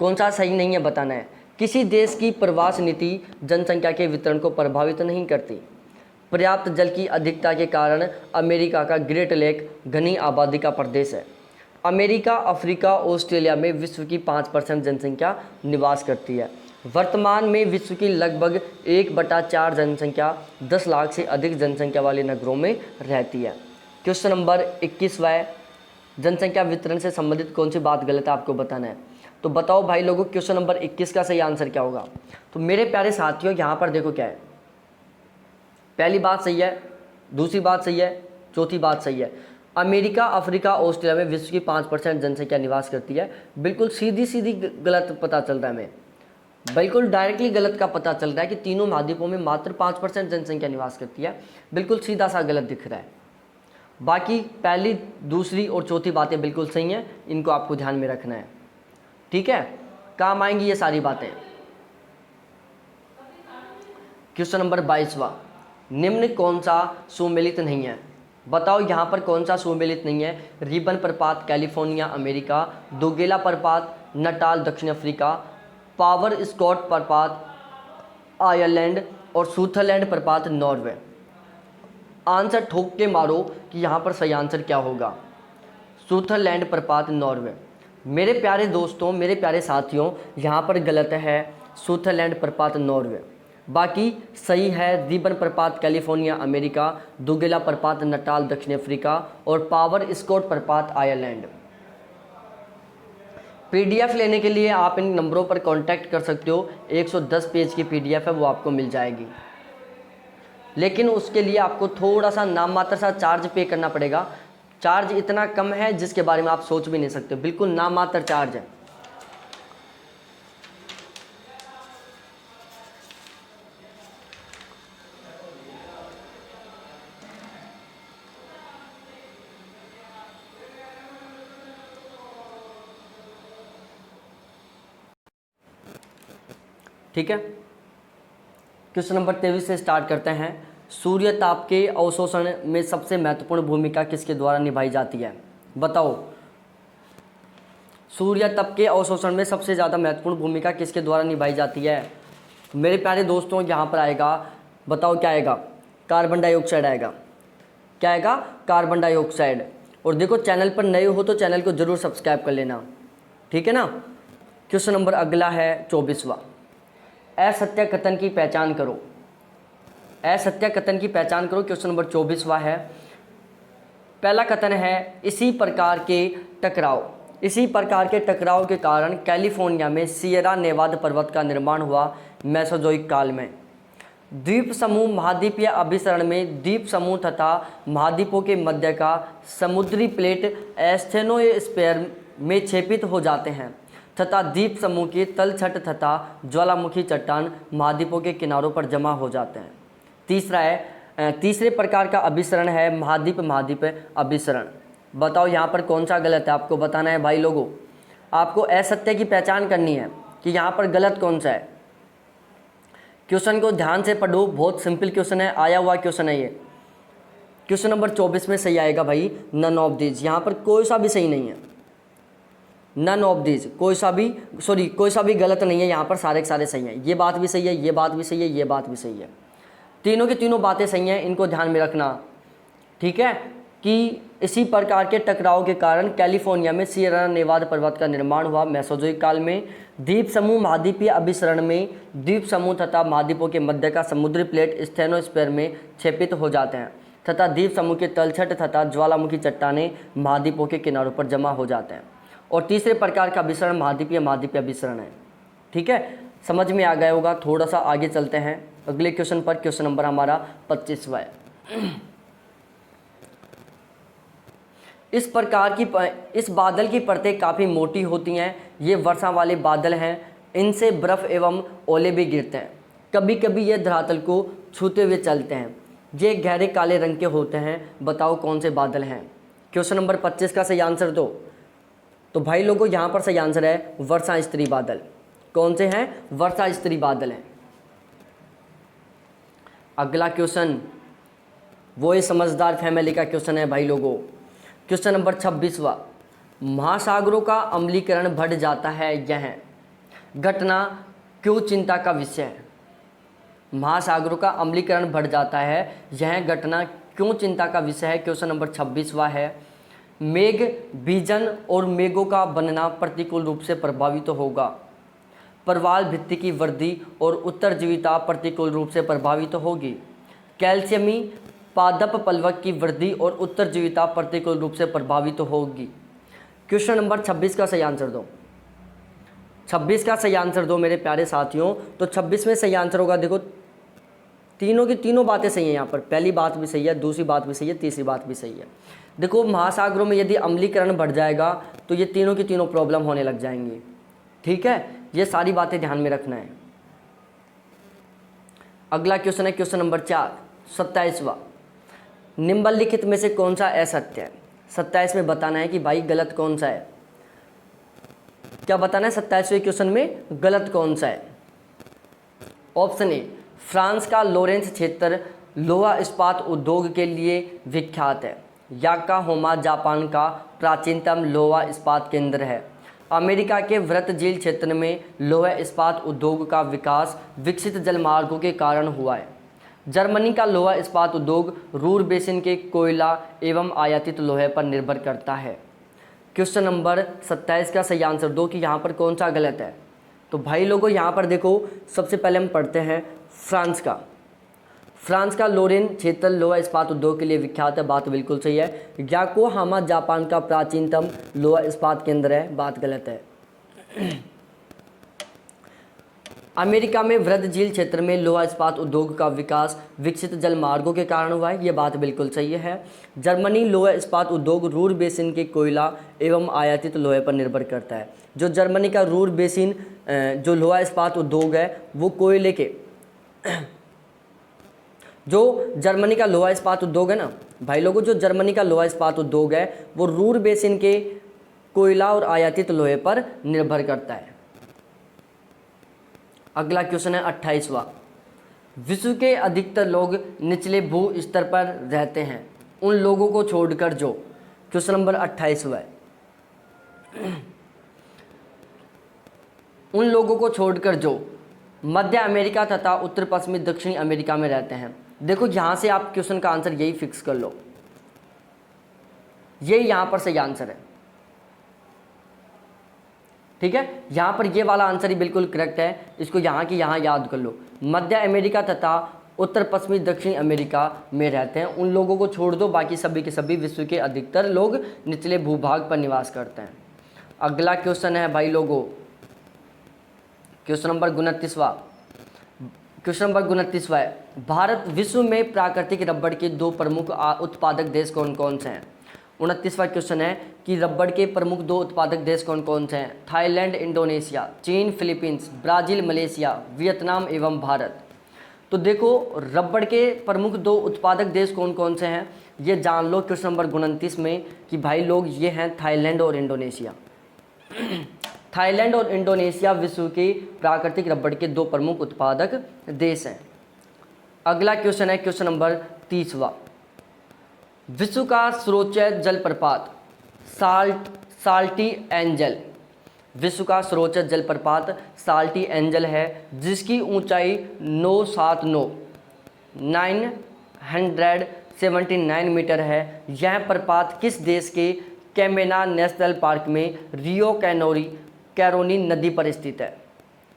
S1: कौन सा सही नहीं है बताना है। किसी देश की प्रवास नीति जनसंख्या के वितरण को प्रभावित नहीं करती। पर्याप्त जल की अधिकता के कारण अमेरिका का ग्रेट लेक घनी आबादी का प्रदेश है। अमेरिका, अफ्रीका, ऑस्ट्रेलिया में विश्व की 5% जनसंख्या निवास करती है। वर्तमान में विश्व की लगभग 1/4 जनसंख्या 10 लाख से अधिक जनसंख्या वाले नगरों में रहती है। क्वेश्चन नंबर 21वां, जनसंख्या वितरण से संबंधित कौन सी बात गलत है आपको बताना है। तो बताओ भाई लोगों क्वेश्चन नंबर 21 का सही आंसर क्या होगा? तो मेरे प्यारे साथियों यहाँ पर देखो क्या है, पहली बात सही है, दूसरी बात सही है, चौथी बात सही है। अमेरिका, अफ्रीका, ऑस्ट्रेलिया में विश्व की 5% जनसंख्या निवास करती है। बिल्कुल सीधी सीधी गलत पता चल रहा है हमें, बिल्कुल डायरेक्टली गलत का पता चल रहा है कि तीनों महाद्वीपों में मात्र 5% जनसंख्या निवास करती है। बिल्कुल सीधा सा गलत दिख रहा है। बाकी पहली, दूसरी और चौथी बातें बिल्कुल सही हैं, इनको आपको ध्यान में रखना है। ठीक है, काम आएंगी ये सारी बातें। क्वेश्चन नंबर 22वां, निम्न कौन सा सुमेलित नहीं है? बताओ यहाँ पर कौन सा सुमेलित नहीं है? रिबन प्रपात कैलिफोर्निया अमेरिका, दोगेला प्रपात नटाल दक्षिण अफ्रीका, पावर स्कॉट प्रपात आयरलैंड और सूथरलैंड प्रपात नॉर्वे। आंसर ठोक के मारो कि यहाँ पर सही आंसर क्या होगा। सूथरलैंड प्रपात नॉर्वे। मेरे प्यारे दोस्तों, मेरे प्यारे साथियों, यहाँ पर गलत है सूथरलैंड प्रपात नॉर्वे। बाकी सही है रिबन प्रपात कैलिफोर्निया अमेरिका, दुगेला प्रपात नटाल दक्षिण अफ्रीका और पावर स्कॉट प्रपात आयरलैंड। पीडीएफ लेने के लिए आप इन नंबरों पर कांटेक्ट कर सकते हो। 110 पेज की पीडीएफ है, वो आपको मिल जाएगी, लेकिन उसके लिए आपको थोड़ा सा नाम मात्र सा चार्ज पे करना पड़ेगा। चार्ज इतना कम है जिसके बारे में आप सोच भी नहीं सकते, बिल्कुल नाम मात्र चार्ज है। ठीक है, क्वेश्चन नंबर 23 से स्टार्ट करते हैं। सूर्य ताप के अवशोषण में सबसे महत्वपूर्ण भूमिका किसके द्वारा निभाई जाती है? बताओ, सूर्य ताप के अवशोषण में सबसे ज़्यादा महत्वपूर्ण भूमिका किसके द्वारा निभाई जाती है? मेरे प्यारे दोस्तों यहाँ पर आएगा, बताओ क्या आएगा? कार्बन डाइऑक्साइड आएगा। क्या आएगा? Carbon dioxide. और देखो चैनल पर नए हो तो चैनल को ज़रूर सब्सक्राइब कर लेना, ठीक है ना। क्वेश्चन नंबर अगला है 24वां, असत्य कथन की पहचान करो। असत्य कथन की पहचान करो। क्वेश्चन नंबर 24वां है। पहला कथन है इसी प्रकार के टकराव इसी प्रकार के टकराव के कारण कैलिफोर्निया में सियरा नेवादा पर्वत का निर्माण हुआ मेसोजोइक काल में। द्वीप समूह महाद्वीपीय अभिसरण में द्वीप समूह तथा महाद्वीपों के मध्य का समुद्री प्लेट एस्थेनोस्फीयर में क्षेपित हो जाते हैं तथा द्वीप समूह के तलछट तथा ज्वालामुखी चट्टान महाद्वीपों के किनारों पर जमा हो जाते हैं। तीसरे प्रकार का अभिसरण है महाद्वीप अभिसरण। बताओ यहाँ पर कौन सा गलत है, आपको बताना है भाई लोगों। आपको असत्य की पहचान करनी है कि यहाँ पर गलत कौन सा है। क्वेश्चन को ध्यान से पढ़ो, बहुत सिंपल क्वेश्चन है, आया हुआ क्वेश्चन है ये। क्वेश्चन नंबर 24 में सही आएगा भाई नन ऑफ दीज। यहाँ पर कोई सा भी सही नहीं है, नन ऑफ दीज कोई सा भी गलत नहीं है। यहाँ पर सारे के सारे सही हैं। ये बात भी सही है, ये बात भी सही है, ये बात भी सही है, तीनों की तीनों बातें सही हैं। इनको ध्यान में रखना, ठीक है। कि इसी प्रकार के टकराव के कारण कैलिफोर्निया में सियरा नेवादा पर्वत का निर्माण हुआ मेसोजोइक काल में। द्वीप समूह महाद्वीपीय अभिसरण में द्वीप समूह तथा महाद्वीपों के मध्य का समुद्री प्लेट स्टेनोस्फीयर में क्षेपित हो जाते हैं तथा द्वीप समूह के तलछट तथा ज्वालामुखी चट्टानें महाद्वीपों के किनारों पर जमा हो जाते हैं। और तीसरे प्रकार का अभिसरण महाद्वीपीय अभिसरण है। ठीक है, समझ में आ गया होगा। थोड़ा सा आगे चलते हैं अगले क्वेश्चन पर। क्वेश्चन नंबर हमारा 25वां है। इस बादल की परतें काफ़ी मोटी होती हैं। ये वर्षा वाले बादल हैं, इनसे बर्फ़ एवं ओले भी गिरते हैं। कभी कभी ये धरातल को छूते हुए चलते हैं। ये गहरे काले रंग के होते हैं। बताओ कौन से बादल हैं। क्वेश्चन नंबर 25 का सही आंसर दो। तो भाई लोगों यहाँ पर सही आंसर है वर्षा स्त्री बादल। कौन से हैं? वर्षा स्त्री बादल हैं। अगला क्वेश्चन वो ये समझदार फैमिली का क्वेश्चन है भाई लोगों। क्वेश्चन नंबर 26वां, महासागरों का अम्लीकरण बढ़ जाता है, यह घटना क्यों चिंता का विषय है? महासागरों का अम्लीकरण बढ़ जाता है, यह घटना क्यों चिंता का विषय है? क्वेश्चन नंबर 26वां है, मेघ बीजन और मेघों का बनना प्रतिकूल रूप से प्रभावित होगा। प्रवाल भित्ति की वृद्धि और उत्तरजीविता प्रतिकूल रूप से प्रभावित होगी। कैल्शियमी पादप पलवक की वृद्धि और उत्तरजीविता प्रतिकूल रूप से प्रभावित होगी। क्वेश्चन नंबर 26 का सही आंसर दो। 26 का सही आंसर दो मेरे प्यारे साथियों। तो 26 में सही आंसर होगा, देखो तीनों की तीनों बातें सही हैं। यहाँ पर पहली बात भी सही है, दूसरी बात भी सही है, तीसरी बात भी सही है। देखो महासागरों में यदि अम्लीकरण बढ़ जाएगा तो ये तीनों की तीनों प्रॉब्लम होने लग जाएंगी। ठीक है, ये सारी बातें ध्यान में रखना है। अगला क्वेश्चन है क्वेश्चन नंबर 4, 27वां, निम्नलिखित में से कौन सा असत्य है? 27 में बताना है कि भाई गलत कौन सा है। क्या बताना है 27वें क्वेश्चन में गलत कौन सा है? ऑप्शन ए, फ्रांस का लोरेंस क्षेत्र लोहा इस्पात उद्योग के लिए विख्यात है। याकोहामा जापान का प्राचीनतम लोहा इस्पात केंद्र है। अमेरिका के वृत्त झील क्षेत्र में लोहा इस्पात उद्योग का विकास विकसित जलमार्गों के कारण हुआ है। जर्मनी का लोहा इस्पात उद्योग रूर बेसिन के कोयला एवं आयातित लोहे पर निर्भर करता है। क्वेश्चन नंबर 27 का सही आंसर दो कि यहाँ पर कौन सा गलत है। तो भाई लोगों यहाँ पर देखो, सबसे पहले हम पढ़ते हैं फ्रांस का लोरेन क्षेत्र लोहा इस्पात उद्योग के लिए विख्यात है। बात बिल्कुल सही है। याकोहामा जापान का प्राचीनतम लोहा इस्पात केंद्र है। बात गलत है। अमेरिका में वृत्त झील क्षेत्र में लोहा इस्पात उद्योग का विकास विकसित जलमार्गों के कारण हुआ है। ये बात बिल्कुल सही है। जर्मनी लोहा इस्पात उद्योग रूर बेसिन के कोयला एवं आयातित लोहे पर निर्भर करता है। जो जर्मनी का रूर बेसिन जो लोहा इस्पात उद्योग है वो कोयले के जो जर्मनी का लोहा इस्पात उद्योग है ना भाई लोगों, जो जर्मनी का लोहा इस्पात उद्योग है वो रूर बेसिन के कोयला और आयातित लोहे पर निर्भर करता है। अगला क्वेश्चन है 28वां, विश्व के अधिकतर लोग निचले भू स्तर पर रहते हैं, उन लोगों को छोड़कर जो। क्वेश्चन नंबर 28वां है, उन लोगों को छोड़कर जो मध्य अमेरिका तथा उत्तर पश्चिमी दक्षिणी अमेरिका में रहते हैं। देखो यहाँ से आप क्वेश्चन का आंसर यही फिक्स कर लो, ये यहाँ पर सही आंसर है। ठीक है, यहाँ पर ये वाला आंसर ही बिल्कुल करेक्ट है। इसको यहाँ की यहाँ याद कर लो। मध्य अमेरिका तथा उत्तर पश्चिमी दक्षिणी अमेरिका में रहते हैं, उन लोगों को छोड़ दो, बाकी सभी के सभी विश्व के अधिकतर लोग निचले भूभाग पर निवास करते हैं। अगला क्वेश्चन है भाई लोगों, क्वेश्चन नंबर 29वां। क्वेश्चन नंबर 29वां है, भारत विश्व में प्राकृतिक रबड़ के दो प्रमुख उत्पादक देश कौन कौन से हैं। 29वां क्वेश्चन है कि रबड़ के प्रमुख दो उत्पादक देश कौन कौन से हैं। थाईलैंड, इंडोनेशिया, चीन, फिलीपींस, ब्राज़ील, मलेशिया, वियतनाम एवं भारत। तो देखो रबड़ के प्रमुख दो उत्पादक देश कौन कौन से हैं ये जान लो क्वेश्चन नंबर 29 में कि भाई लोग ये हैं थाईलैंड और इंडोनेशिया। थाईलैंड और इंडोनेशिया विश्व के प्राकृतिक रबड़ के दो प्रमुख उत्पादक देश हैं। अगला क्वेश्चन है क्वेश्चन नंबर 30वां। विश्व का सर्वोच्च जलप्रपात साल्टी एंजल। विश्व का सर्वोच्च जलप्रपात साल्टी एंजल है जिसकी ऊंचाई 979 मीटर है। यह प्रपात किस देश के कैमेना नेशनल पार्क में रियो कैरोनी नदी पर स्थित है।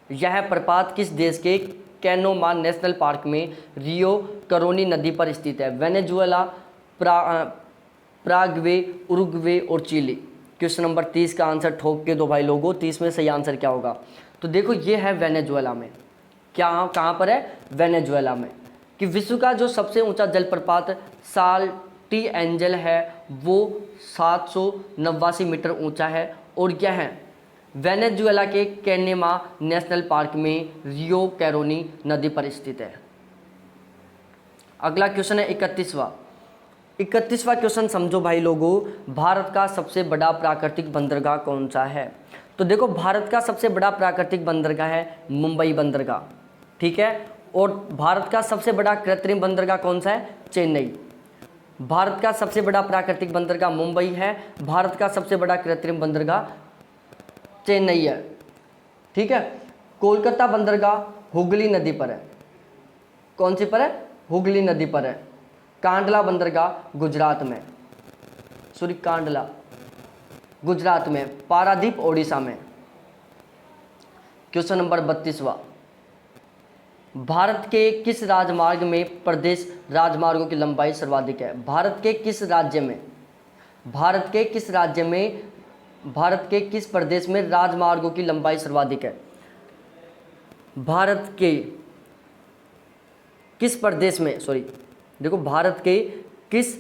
S1: यह प्रपात किस देश के कैनोमा नेशनल पार्क में रियो कैरोनी नदी पर स्थित है। वेनेजुएला, प्रागवे, उरुग्वे और चिली। क्वेश्चन नंबर 30 का आंसर ठोक के दो भाई लोगों। 30 में सही आंसर क्या होगा। तो देखो ये है वेनेजुएला में। क्या कहाँ पर है? वेनेजुएला में। कि विश्व का जो सबसे ऊंचा जलप्रपात साल्टी एंजल है वो 789 मीटर ऊंचा है और यह है वेनेजुएला के कैनेमा नेशनल पार्क में रियो कैरोनी नदी पर स्थित है। अगला क्वेश्चन है 31वां। 31वां क्वेश्चन समझो भाई लोगों, भारत का सबसे बड़ा प्राकृतिक बंदरगाह कौन सा है। तो देखो भारत का सबसे बड़ा प्राकृतिक बंदरगाह है मुंबई बंदरगाह, ठीक है। और भारत का सबसे बड़ा कृत्रिम बंदरगाह कौन सा है? चेन्नई। भारत का सबसे बड़ा प्राकृतिक बंदरगाह मुंबई है, भारत का सबसे बड़ा कृत्रिम बंदरगाह चेन्नई है, ठीक है। कोलकाता बंदरगाह हुगली नदी पर है। कौन सी पर है? हुगली नदी पर है। कांडला बंदरगाह गुजरात में, सॉरी कांडला गुजरात में, पारादीप ओडिशा में। Question number 32वां। भारत के किस राजमार्ग में प्रदेश राजमार्गों की लंबाई सर्वाधिक है। भारत के किस राज्य में, भारत के किस राज्य में, भारत के किस प्रदेश में राजमार्गों की लंबाई सर्वाधिक है। भारत के किस प्रदेश में, सॉरी देखो भारत के किस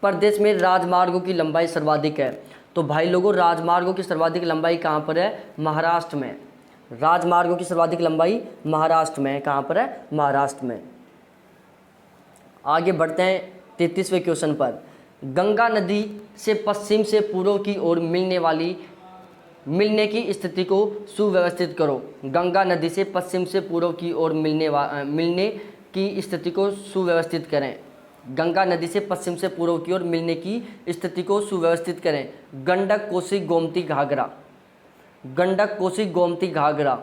S1: प्रदेश में राजमार्गों की लंबाई सर्वाधिक है। तो भाई लोगों राजमार्गों की सर्वाधिक लंबाई कहाँ पर है? महाराष्ट्र में। राजमार्गों की सर्वाधिक लंबाई महाराष्ट्र में। कहाँ पर है? महाराष्ट्र में। आगे बढ़ते हैं 33वें क्वेश्चन पर। गंगा नदी से पश्चिम से पूर्व की ओर मिलने की स्थिति को सुव्यवस्थित करो। गंगा नदी से पश्चिम से पूर्व की ओर मिलने की स्थिति को सुव्यवस्थित करें। गंगा नदी से पश्चिम से पूर्व की ओर मिलने की स्थिति को सुव्यवस्थित करें। गंडक, कोसी, गोमती, घाघरा। गंडक, कोसी, गोमती, घाघरा।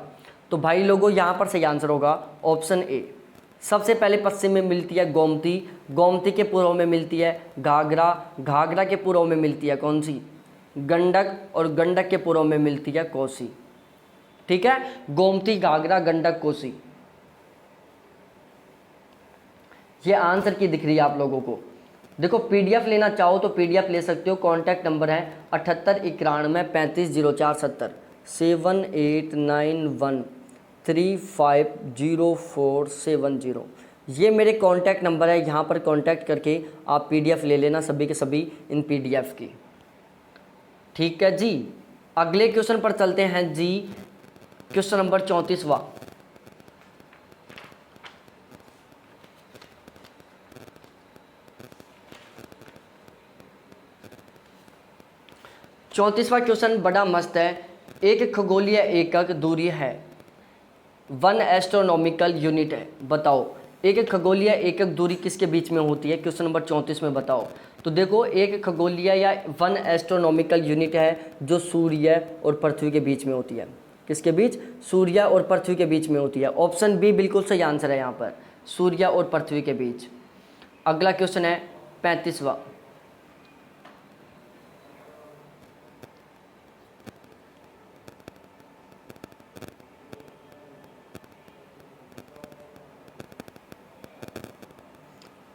S1: तो भाई लोगों यहाँ पर सही आंसर होगा ऑप्शन ए। सबसे पहले पश्चिम में मिलती है गोमती, गोमती के पूर्व में मिलती है घाघरा, घाघरा के पूर्व में मिलती है कौन सी? गंडक, और गंडक के पूर्व में मिलती है कोसी, ठीक है। गोमती, घाघरा, गंडक, कोसी। ये आंसर की दिख रही है आप लोगों को। देखो पीडीएफ लेना चाहो तो पीडीएफ ले सकते हो। कॉन्टैक्ट नंबर है 7891350470 7891350470। ये मेरे कॉन्टैक्ट नंबर है, यहाँ पर कॉन्टैक्ट करके आप पीडीएफ ले लेना सभी के सभी इन पीडीएफ की, ठीक है जी। अगले क्वेश्चन पर चलते हैं जी। क्वेश्चन नंबर 34वां। 34वां क्वेश्चन बड़ा मस्त है। एक खगोलीय एकक दूरी है, 1 एस्ट्रोनॉमिकल यूनिट है। बताओ एक खगोलीय एकक दूरी किसके बीच में होती है? क्वेश्चन नंबर 34 में बताओ। तो देखो एक खगोलीय या 1 एस्ट्रोनॉमिकल यूनिट है जो सूर्य और पृथ्वी के बीच में होती है। किसके बीच? सूर्य और पृथ्वी के बीच में होती है। ऑप्शन बी बिल्कुल सही आंसर है यहाँ पर, सूर्य और पृथ्वी के बीच। अगला क्वेश्चन है 35वां।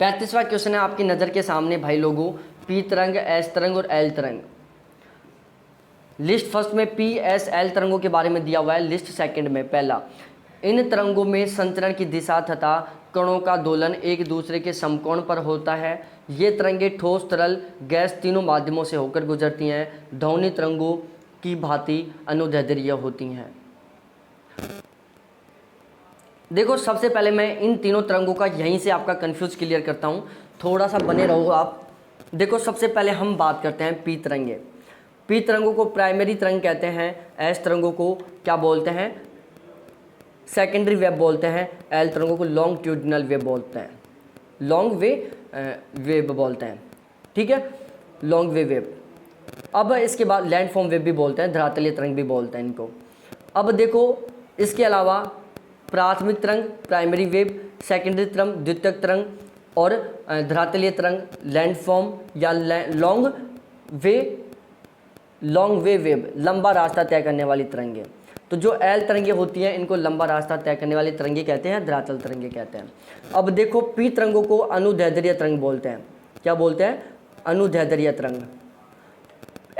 S1: पैंतीसवां क्वेश्चन है आपकी नज़र के सामने भाई लोगों। पी तरंग, एस तरंग और एल तरंग। लिस्ट फर्स्ट में PSL तरंगों के बारे में दिया हुआ है, लिस्ट सेकंड में पहला, इन तरंगों में संचरण की दिशा तथा कणों का दोलन एक दूसरे के समकोण पर होता है। ये तरंगे ठोस, तरल, गैस तीनों माध्यमों से होकर गुजरती हैं। ध्वनि तरंगों की भांति अनुदैर्ध्य होती हैं। देखो सबसे पहले मैं इन तीनों तरंगों का यहीं से आपका कंफ्यूज क्लियर करता हूँ, थोड़ा सा बने रहो आप। देखो सबसे पहले हम बात करते हैं पी तरंगे। पी तरंगों को प्राइमरी तरंग कहते हैं, एस तरंगों को क्या बोलते हैं, सेकेंडरी वेव बोलते हैं, एल तरंगों को लॉन्गिट्यूडिनल वेव बोलते हैं, लॉन्ग वेव बोलते हैं, ठीक है, लॉन्ग वेव। अब इसके बाद लैंडफॉर्म वेव भी बोलते हैं, धरातलीय तरंग भी बोलते हैं इनको। अब देखो इसके अलावा प्राथमिक तरंग प्राइमरी वेव, सेकेंडरी तरंग द्वितीयक तरंग, और धरातलीय तरंग लैंडफॉर्म या लॉन्ग वेव, लंबा रास्ता तय करने वाली तरंगे। तो जो एल तरंगे होती हैं इनको लंबा रास्ता तय करने वाली तरंगे कहते हैं, धरातल तरंगे कहते हैं। अब देखो पी तरंगों को अनुदैर्ध्य तरंग बोलते हैं। क्या बोलते हैं? अनुदैर्ध्य तरंग।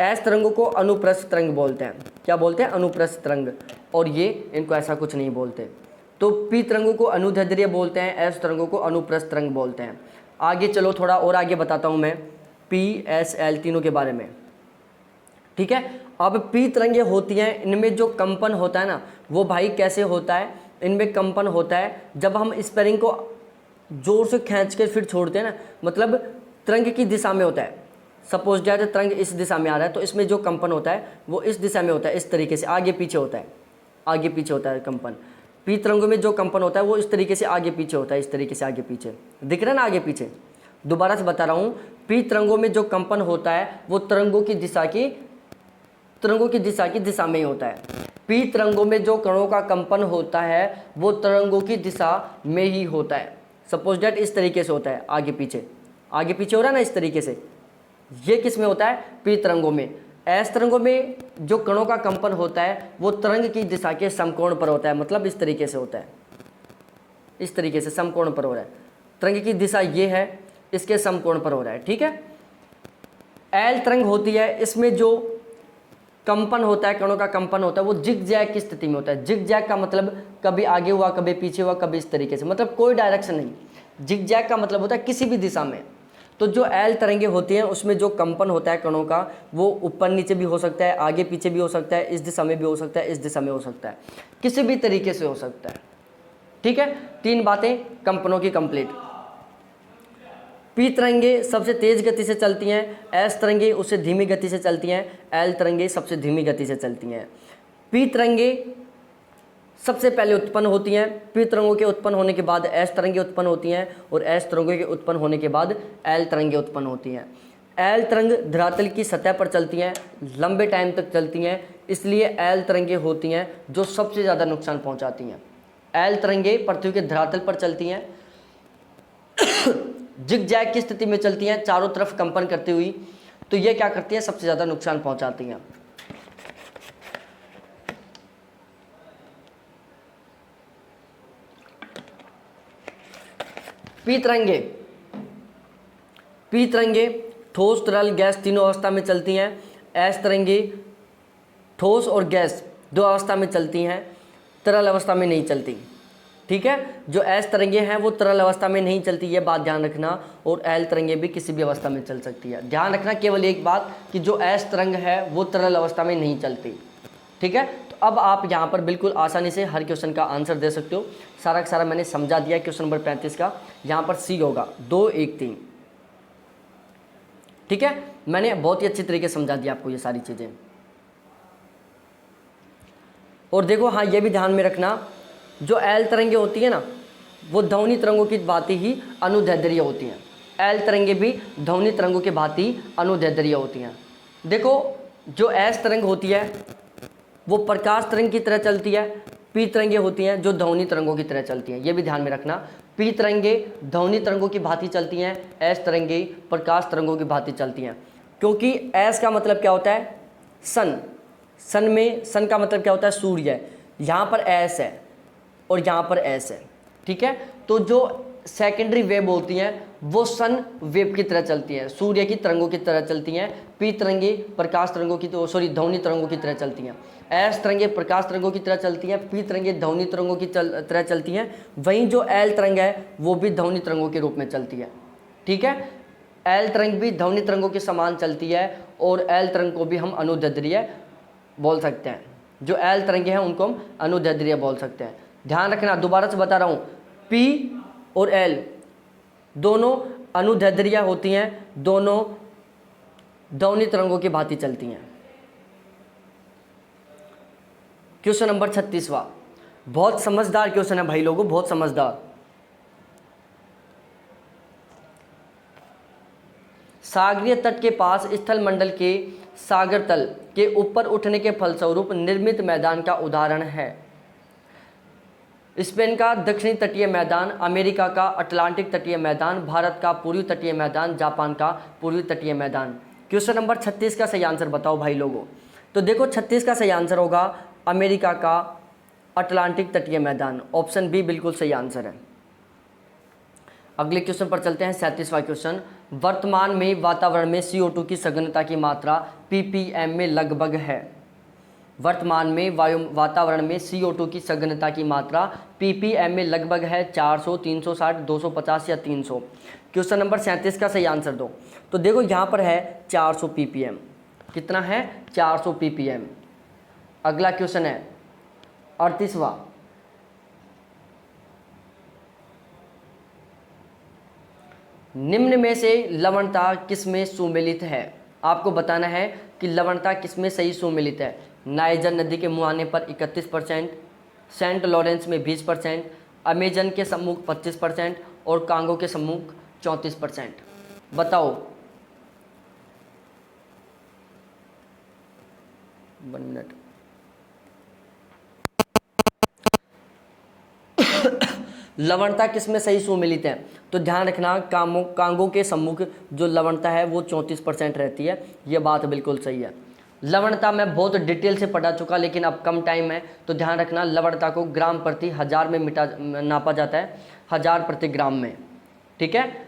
S1: एस तरंगों को अनुप्रस्थ तरंग बोलते हैं। क्या बोलते हैं? अनुप्रस्थ तरंग। और ये इनको ऐसा कुछ नहीं बोलते। तो पी तरंगों को अनुदैर्ध्य बोलते हैं, एस तरंगों को अनुप्रस्थ तरंग बोलते हैं। आगे चलो, थोड़ा और आगे बताता हूँ मैं PSL तीनों के बारे में, ठीक है। अब पी तरंगे होती हैं, इनमें जो कंपन होता है ना, वो भाई कैसे होता है, इनमें कंपन होता है जब हम स्प्रिंग को जोर से खींच के फिर छोड़ते हैं ना, मतलब तरंग की दिशा में होता है। सपोज दैट तरंग इस दिशा में आ रहा है तो इसमें जो कंपन होता है वो इस दिशा में होता है, इस तरीके से आगे पीछे होता है, आगे पीछे होता है कंपन। पी तरंगों में जो कंपन होता है वो इस तरीके से आगे पीछे होता है, इस तरीके से आगे पीछे, दिख रहा है ना आगे पीछे। दोबारा से बता रहा हूँ, पी तरंगों में जो कंपन होता है वो तरंगों की दिशा में ही होता है। पी तरंगों में जो कणों का कंपन होता है वो तरंगों की दिशा में ही होता है। सपोज दैट इस तरीके से होता है, आगे पीछे हो रहा है ना, इस तरीके से। ये किस में होता है? पी तरंगों में। एस तरंगों में जो कणों का कंपन होता है वो तरंग की दिशा के समकोण पर होता है, मतलब इस तरीके से होता है, इस तरीके से समकोण पर हो रहा है। तरंग की दिशा ये है, इसके समकोण पर हो रहा है, ठीक है। एल तरंग होती है, इसमें जो कंपन होता है, कणों का कंपन होता है, वो जिग-जैग की स्थिति में होता है। जिग-जैग का मतलब कभी आगे हुआ, कभी पीछे हुआ, कभी इस तरीके से, मतलब कोई डायरेक्शन नहीं। जिग-जैग का मतलब होता है किसी भी दिशा में। तो जो एल तरंगे होती हैं उसमें जो कंपन होता है कणों का, वो ऊपर नीचे भी हो सकता है, आगे पीछे भी हो सकता है, इस दिशा में भी हो सकता है, इस दिशा में हो सकता है, किसी भी तरीके से हो सकता है, ठीक है। 3 बातें कंपनों की कंप्लीट। पी तरंगे सबसे तेज गति से चलती हैं, एस तरंगे उससे धीमी गति से चलती हैं, एल तरंगे सबसे धीमी गति से चलती हैं। पी तरंगे सबसे पहले उत्पन्न होती हैं, पी तरंगों के उत्पन्न होने के बाद एस तरंगे उत्पन्न होती हैं, और एस तरंगों के उत्पन्न होने के बाद एल तरंगे उत्पन्न होती हैं। एल तरंग धरातल की सतह पर चलती हैं, लंबे टाइम तक चलती हैं, इसलिए एल तरंगे होती हैं जो सबसे ज़्यादा नुकसान पहुंचाती हैं। एल तरंगे पृथ्वी के धरातल पर चलती हैं, जिग-जैग की स्थिति में चलती हैं, चारों तरफ कंपन करती हुई, तो ये क्या करती हैं? सबसे ज़्यादा नुकसान पहुंचाती हैं। पी तरंगे ठोस, तरल, गैस तीनों अवस्था में चलती हैं। एस तरंगे ठोस और गैस 2 अवस्था में चलती हैं, तरल अवस्था में नहीं चलती, ठीक है। जो एस तरंगे हैं वो तरल अवस्था में नहीं चलती, ये बात ध्यान रखना। और एल तरंगे भी किसी भी अवस्था में चल सकती है। ध्यान रखना केवल एक बात कि जो एस तरंग है वो तरल अवस्था में नहीं चलती, ठीक है। तो अब आप यहाँ पर बिल्कुल आसानी से हर क्वेश्चन का आंसर दे सकते हो। सारा का सारा मैंने समझा दिया। क्वेश्चन नंबर 35 का यहाँ पर सी होगा 2, 1, 3, ठीक है। मैंने बहुत ही अच्छी तरीके से समझा दिया आपको ये सारी चीज़ें। और देखो हाँ, ये भी ध्यान में रखना, जो एल तरंगे होती है ना वो ध्वनि तरंगों की भांति ही अनुदैर्ध्य होती हैं। एल तरंगे भी ध्वनि तरंगों की भांति अनुदैर्ध्य होती हैं। देखो जो एस तरंग होती है वो प्रकाश तरंग की तरह चलती है, पी तरंगे होती हैं जो ध्वनि तरंगों की तरह चलती हैं। ये भी ध्यान में रखना, पी तरंगे ध्वनि तरंगों की भांति चलती हैं, एस तरंगे प्रकाश तरंगों की भांति चलती हैं। क्योंकि एस का मतलब क्या होता है? सन का मतलब क्या होता है? सूर्य। यहाँ पर एस है और यहाँ पर एस है, ठीक है। तो जो सेकेंडरी वेव होती हैं वो सन वेव की तरह चलती हैं, सूर्य की तरंगों की तरह चलती हैं। पी तरंगे प्रकाश तरंगों की ध्वनि तरंगों की तरह चलती हैं। एस तरंगे प्रकाश तरंगों की तरह चलती हैं। पी तरंगे ध्वनि तरंगों की तरह चलती हैं। वहीं जो एल तरंग है वो भी ध्वनि तरंगों के रूप में चलती है। ठीक है, एल तरंग भी ध्वनि तरंगों के समान चलती है और एल तरंग को भी हम अनुदैर्ध्य बोल सकते हैं। जो एल तरंगे हैं उनको हम अनुदैर्ध्य बोल सकते हैं। ध्यान रखना, दोबारा से बता रहा हूँ, पी और एल दोनों अनुदैर्ध्य होती हैं, दोनों ध्वनि तरंगों की भांति चलती हैं। क्वेश्चन नंबर 36वां, बहुत समझदार क्वेश्चन है भाई लोगों, बहुत समझदार। सागरीय तट के पास स्थल मंडल के सागर तल के ऊपर उठने के फलस्वरूप निर्मित मैदान का उदाहरण है। स्पेन का दक्षिणी तटीय मैदान, अमेरिका का अटलांटिक तटीय मैदान, भारत का पूर्वी तटीय मैदान, जापान का पूर्वी तटीय मैदान। क्वेश्चन नंबर 36 का सही आंसर बताओ भाई लोगों। तो देखो 36 का सही आंसर होगा अमेरिका का अटलांटिक तटीय मैदान। ऑप्शन बी बिल्कुल सही आंसर है। अगले क्वेश्चन पर चलते हैं, 37वां क्वेश्चन। वर्तमान में वातावरण में CO2 की सघनता की मात्रा ppm में लगभग है। वर्तमान में वातावरण में CO2 की सघनता की मात्रा ppm में लगभग है 400, 360, 250 या 300। क्वेश्चन नंबर 37 का सही आंसर दो। तो देखो यहाँ पर है 400 ppm। कितना है? 400 ppm। अगला क्वेश्चन है 38वां। निम्न में से लवणता किसमें सुमेलित है? आपको बताना है कि लवणता किसमें सही सुमेलित है। नाइजर नदी के मुहाने पर 31%, सेंट लॉरेंस में 20%, अमेजन के सम्मुख 25% और कांगो के सम्मुख 34%। बताओ। 1 मिनट। लवणता किसमें सही सुमेलित है? तो ध्यान रखना, कांगो के सम्मुख जो लवणता है वो 34% रहती है। ये बात बिल्कुल सही है। लवणता मैं बहुत डिटेल से पढ़ा चुका, लेकिन अब कम टाइम है तो ध्यान रखना, लवणता को ग्राम प्रति हजार में नापा जाता है, 1000 प्रति ग्राम में। ठीक है,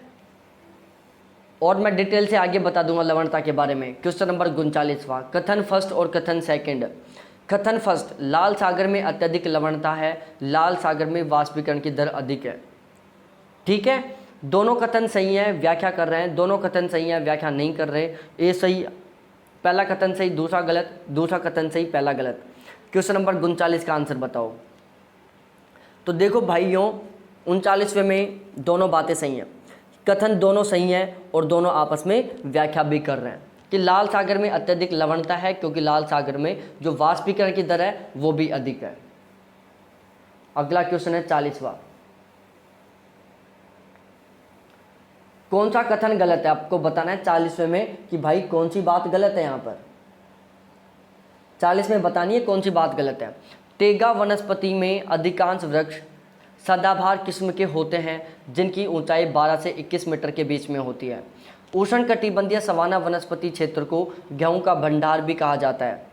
S1: और मैं डिटेल से आगे बता दूंगा लवणता के बारे में। क्वेश्चन नंबर 39वां। कथन फर्स्ट और कथन सेकंड। कथन फर्स्ट, लाल सागर में अत्यधिक लवणता है, लाल सागर में वाष्पीकरण की दर अधिक है। ठीक है, दोनों कथन सही है, व्याख्या कर रहे हैं। दोनों कथन सही है, व्याख्या नहीं कर रहे। ए सही, पहला कथन सही, दूसरा गलत, दूसरा कथन सही, पहला गलत। क्वेश्चन नंबर 39 का आंसर बताओ। तो देखो भाइयों, 39वें में दोनों बातें सही हैं, कथन दोनों सही हैं और दोनों आपस में व्याख्या भी कर रहे हैं कि लाल सागर में अत्यधिक लवणता है क्योंकि लाल सागर में जो वाष्पीकरण की दर है वो भी अधिक है। अगला क्वेश्चन है 40वां। कौन सा कथन गलत है? आपको बताना है 40वें में कि भाई कौन सी बात गलत है। यहाँ पर 40 में बतानी है कौन सी बात गलत है। टेगा वनस्पति में अधिकांश वृक्ष सदाबहार किस्म के होते हैं जिनकी ऊंचाई 12 से 21 मीटर के बीच में होती है। उष्णकटिबंधीय सवाना वनस्पति क्षेत्र को गेहूं का भंडार भी कहा जाता है।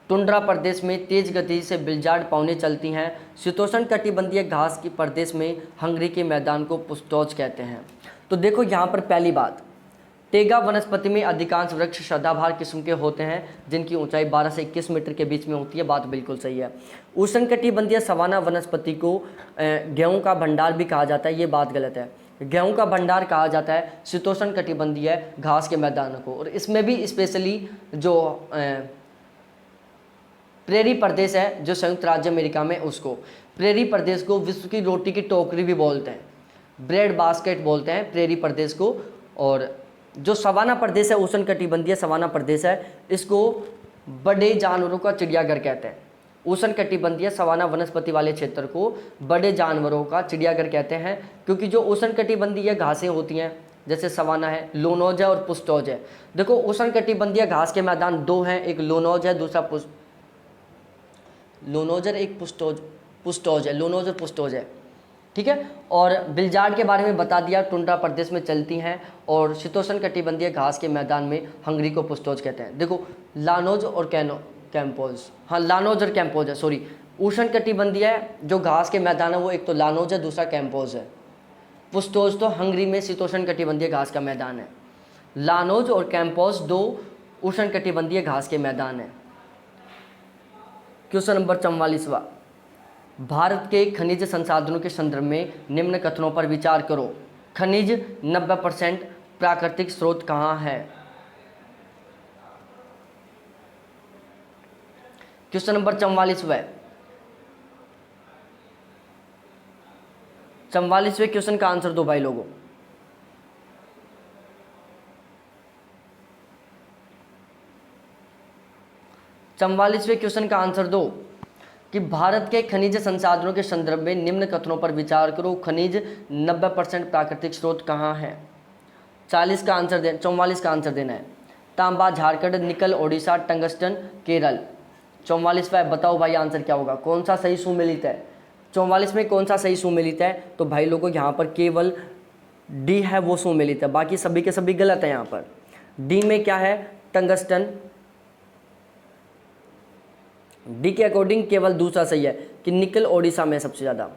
S1: टुंड्रा प्रदेश में तेज गति से बिलजार्ड पौने चलती हैं। शीतोष्ण कटिबंधीय घास की प्रदेश में हंगरी के मैदान को पुस्तौज कहते हैं। तो देखो यहाँ पर पहली बात, टेगा वनस्पति में अधिकांश वृक्ष सदाबहार किस्म के होते हैं जिनकी ऊंचाई 12 से 21 मीटर के बीच में होती है। बात बिल्कुल सही है। उष्णकटिबंधीय सवाना वनस्पति को गेहूं का भंडार भी कहा जाता है, ये बात गलत है। गेहूं का भंडार कहा जाता है शीतोष्ण कटिबंधीय घास के मैदानों को, और इसमें भी स्पेशली जो प्रेरी प्रदेश है जो संयुक्त राज्य अमेरिका में, उसको प्रेरी प्रदेश को विश्व की रोटी की टोकरी भी बोलते हैं, ब्रेड बास्केट बोलते हैं प्रेरी प्रदेश को। और जो सवाना प्रदेश है, उष्णकटिबंधीय सवाना प्रदेश है, इसको बड़े जानवरों का चिड़ियाघर कहते हैं। उष्णकटिबंधीय सवाना वनस्पति वाले क्षेत्र को बड़े जानवरों का चिड़ियाघर कहते हैं क्योंकि जो उष्णकटिबंधीय घासें होती हैं जैसे सवाना है, लोनोज है और पुस्टोज है। देखो उष्णकटिबंधीय घास के मैदान दो हैं, एक लोनोज है, दूसरा लोनोजर, एक पुस्टोज है, लोनोज और पुस्टोज है। ठीक है, और बिलजार्ड के बारे में बता दिया, टुंड्रा प्रदेश में चलती हैं और शीतोष्ण कटिबंधीय घास के मैदान में हंगरी को पुस्टोज कहते हैं। देखो लानोज और कैम्पोज, हाँ लानोज और कैम्पोज है, सॉरी। उष्ण कटिबंधीय जो घास के मैदान है वो एक तो लानोज है, दूसरा कैम्पोज है। पुस्तोज तो हंगरी में शीतोष्ण कटिबंधीय घास का मैदान है। लानोज और कैंपोस 2 उष्ण कटिबंधीय घास के मैदान है। क्वेश्चन नंबर 44वां, भारत के खनिज संसाधनों के संदर्भ में निम्न कथनों पर विचार करो। खनिज 90% प्राकृतिक स्रोत कहाँ है? क्वेश्चन नंबर 44वें 44वें क्वेश्चन का आंसर दो भाई लोगों। चौवालीसवें क्वेश्चन का आंसर दो कि भारत के खनिज संसाधनों के संदर्भ में निम्न कथनों पर विचार करो। खनिज 90% प्राकृतिक स्रोत कहाँ है? 44 का आंसर 44 का आंसर देना है। तांबा झारखंड, निकल ओडिशा, टंगस्टन केरल। 44वां बताओ भाई आंसर क्या होगा, कौन सा सही सुमेलित है? 44 में कौन सा सही सुमेलित है? तो भाई लोगों यहाँ पर केवल डी है वो सुमेलित है, बाकी सभी के सभी गलत है। यहाँ पर डी में क्या है? टंगस्टन। डी के अकॉर्डिंग केवल दूसरा सही है कि निकल ओडिशा में सबसे ज़्यादा।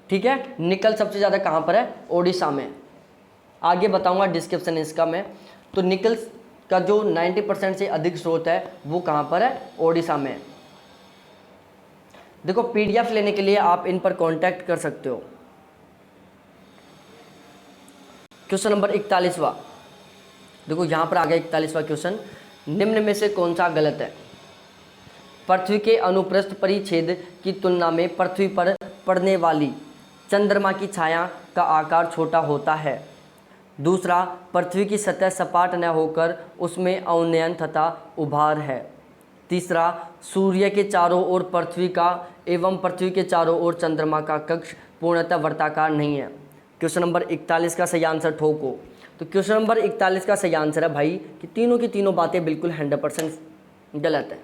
S1: ठीक है, निकल सबसे ज़्यादा कहाँ पर है? ओडिशा में। आगे बताऊंगा डिस्क्रिप्शन इसका मैं। तो निकल का जो 90% से अधिक स्रोत है वो कहाँ पर है? ओडिशा में। देखो पीडीएफ लेने के लिए आप इन पर कांटेक्ट कर सकते हो। क्वेश्चन नंबर 41वां, देखो यहाँ पर आ गया 41वां क्वेश्चन। निम्न में से कौन सा गलत है? पृथ्वी के अनुप्रस्थ परिच्छेद की तुलना में पृथ्वी पर पड़ने वाली चंद्रमा की छाया का आकार छोटा होता है। दूसरा, पृथ्वी की सतह सपाट न होकर उसमें अवनयन तथा उभार है। तीसरा, सूर्य के चारों ओर पृथ्वी का एवं पृथ्वी के चारों ओर चंद्रमा का कक्ष पूर्णतः वृत्ताकार नहीं है। क्वेश्चन नंबर 41 का सही आंसर ठोको। तो क्वेश्चन नंबर 41 का सही आंसर है भाई कि तीनों की तीनों बातें बिल्कुल 100% गलत है।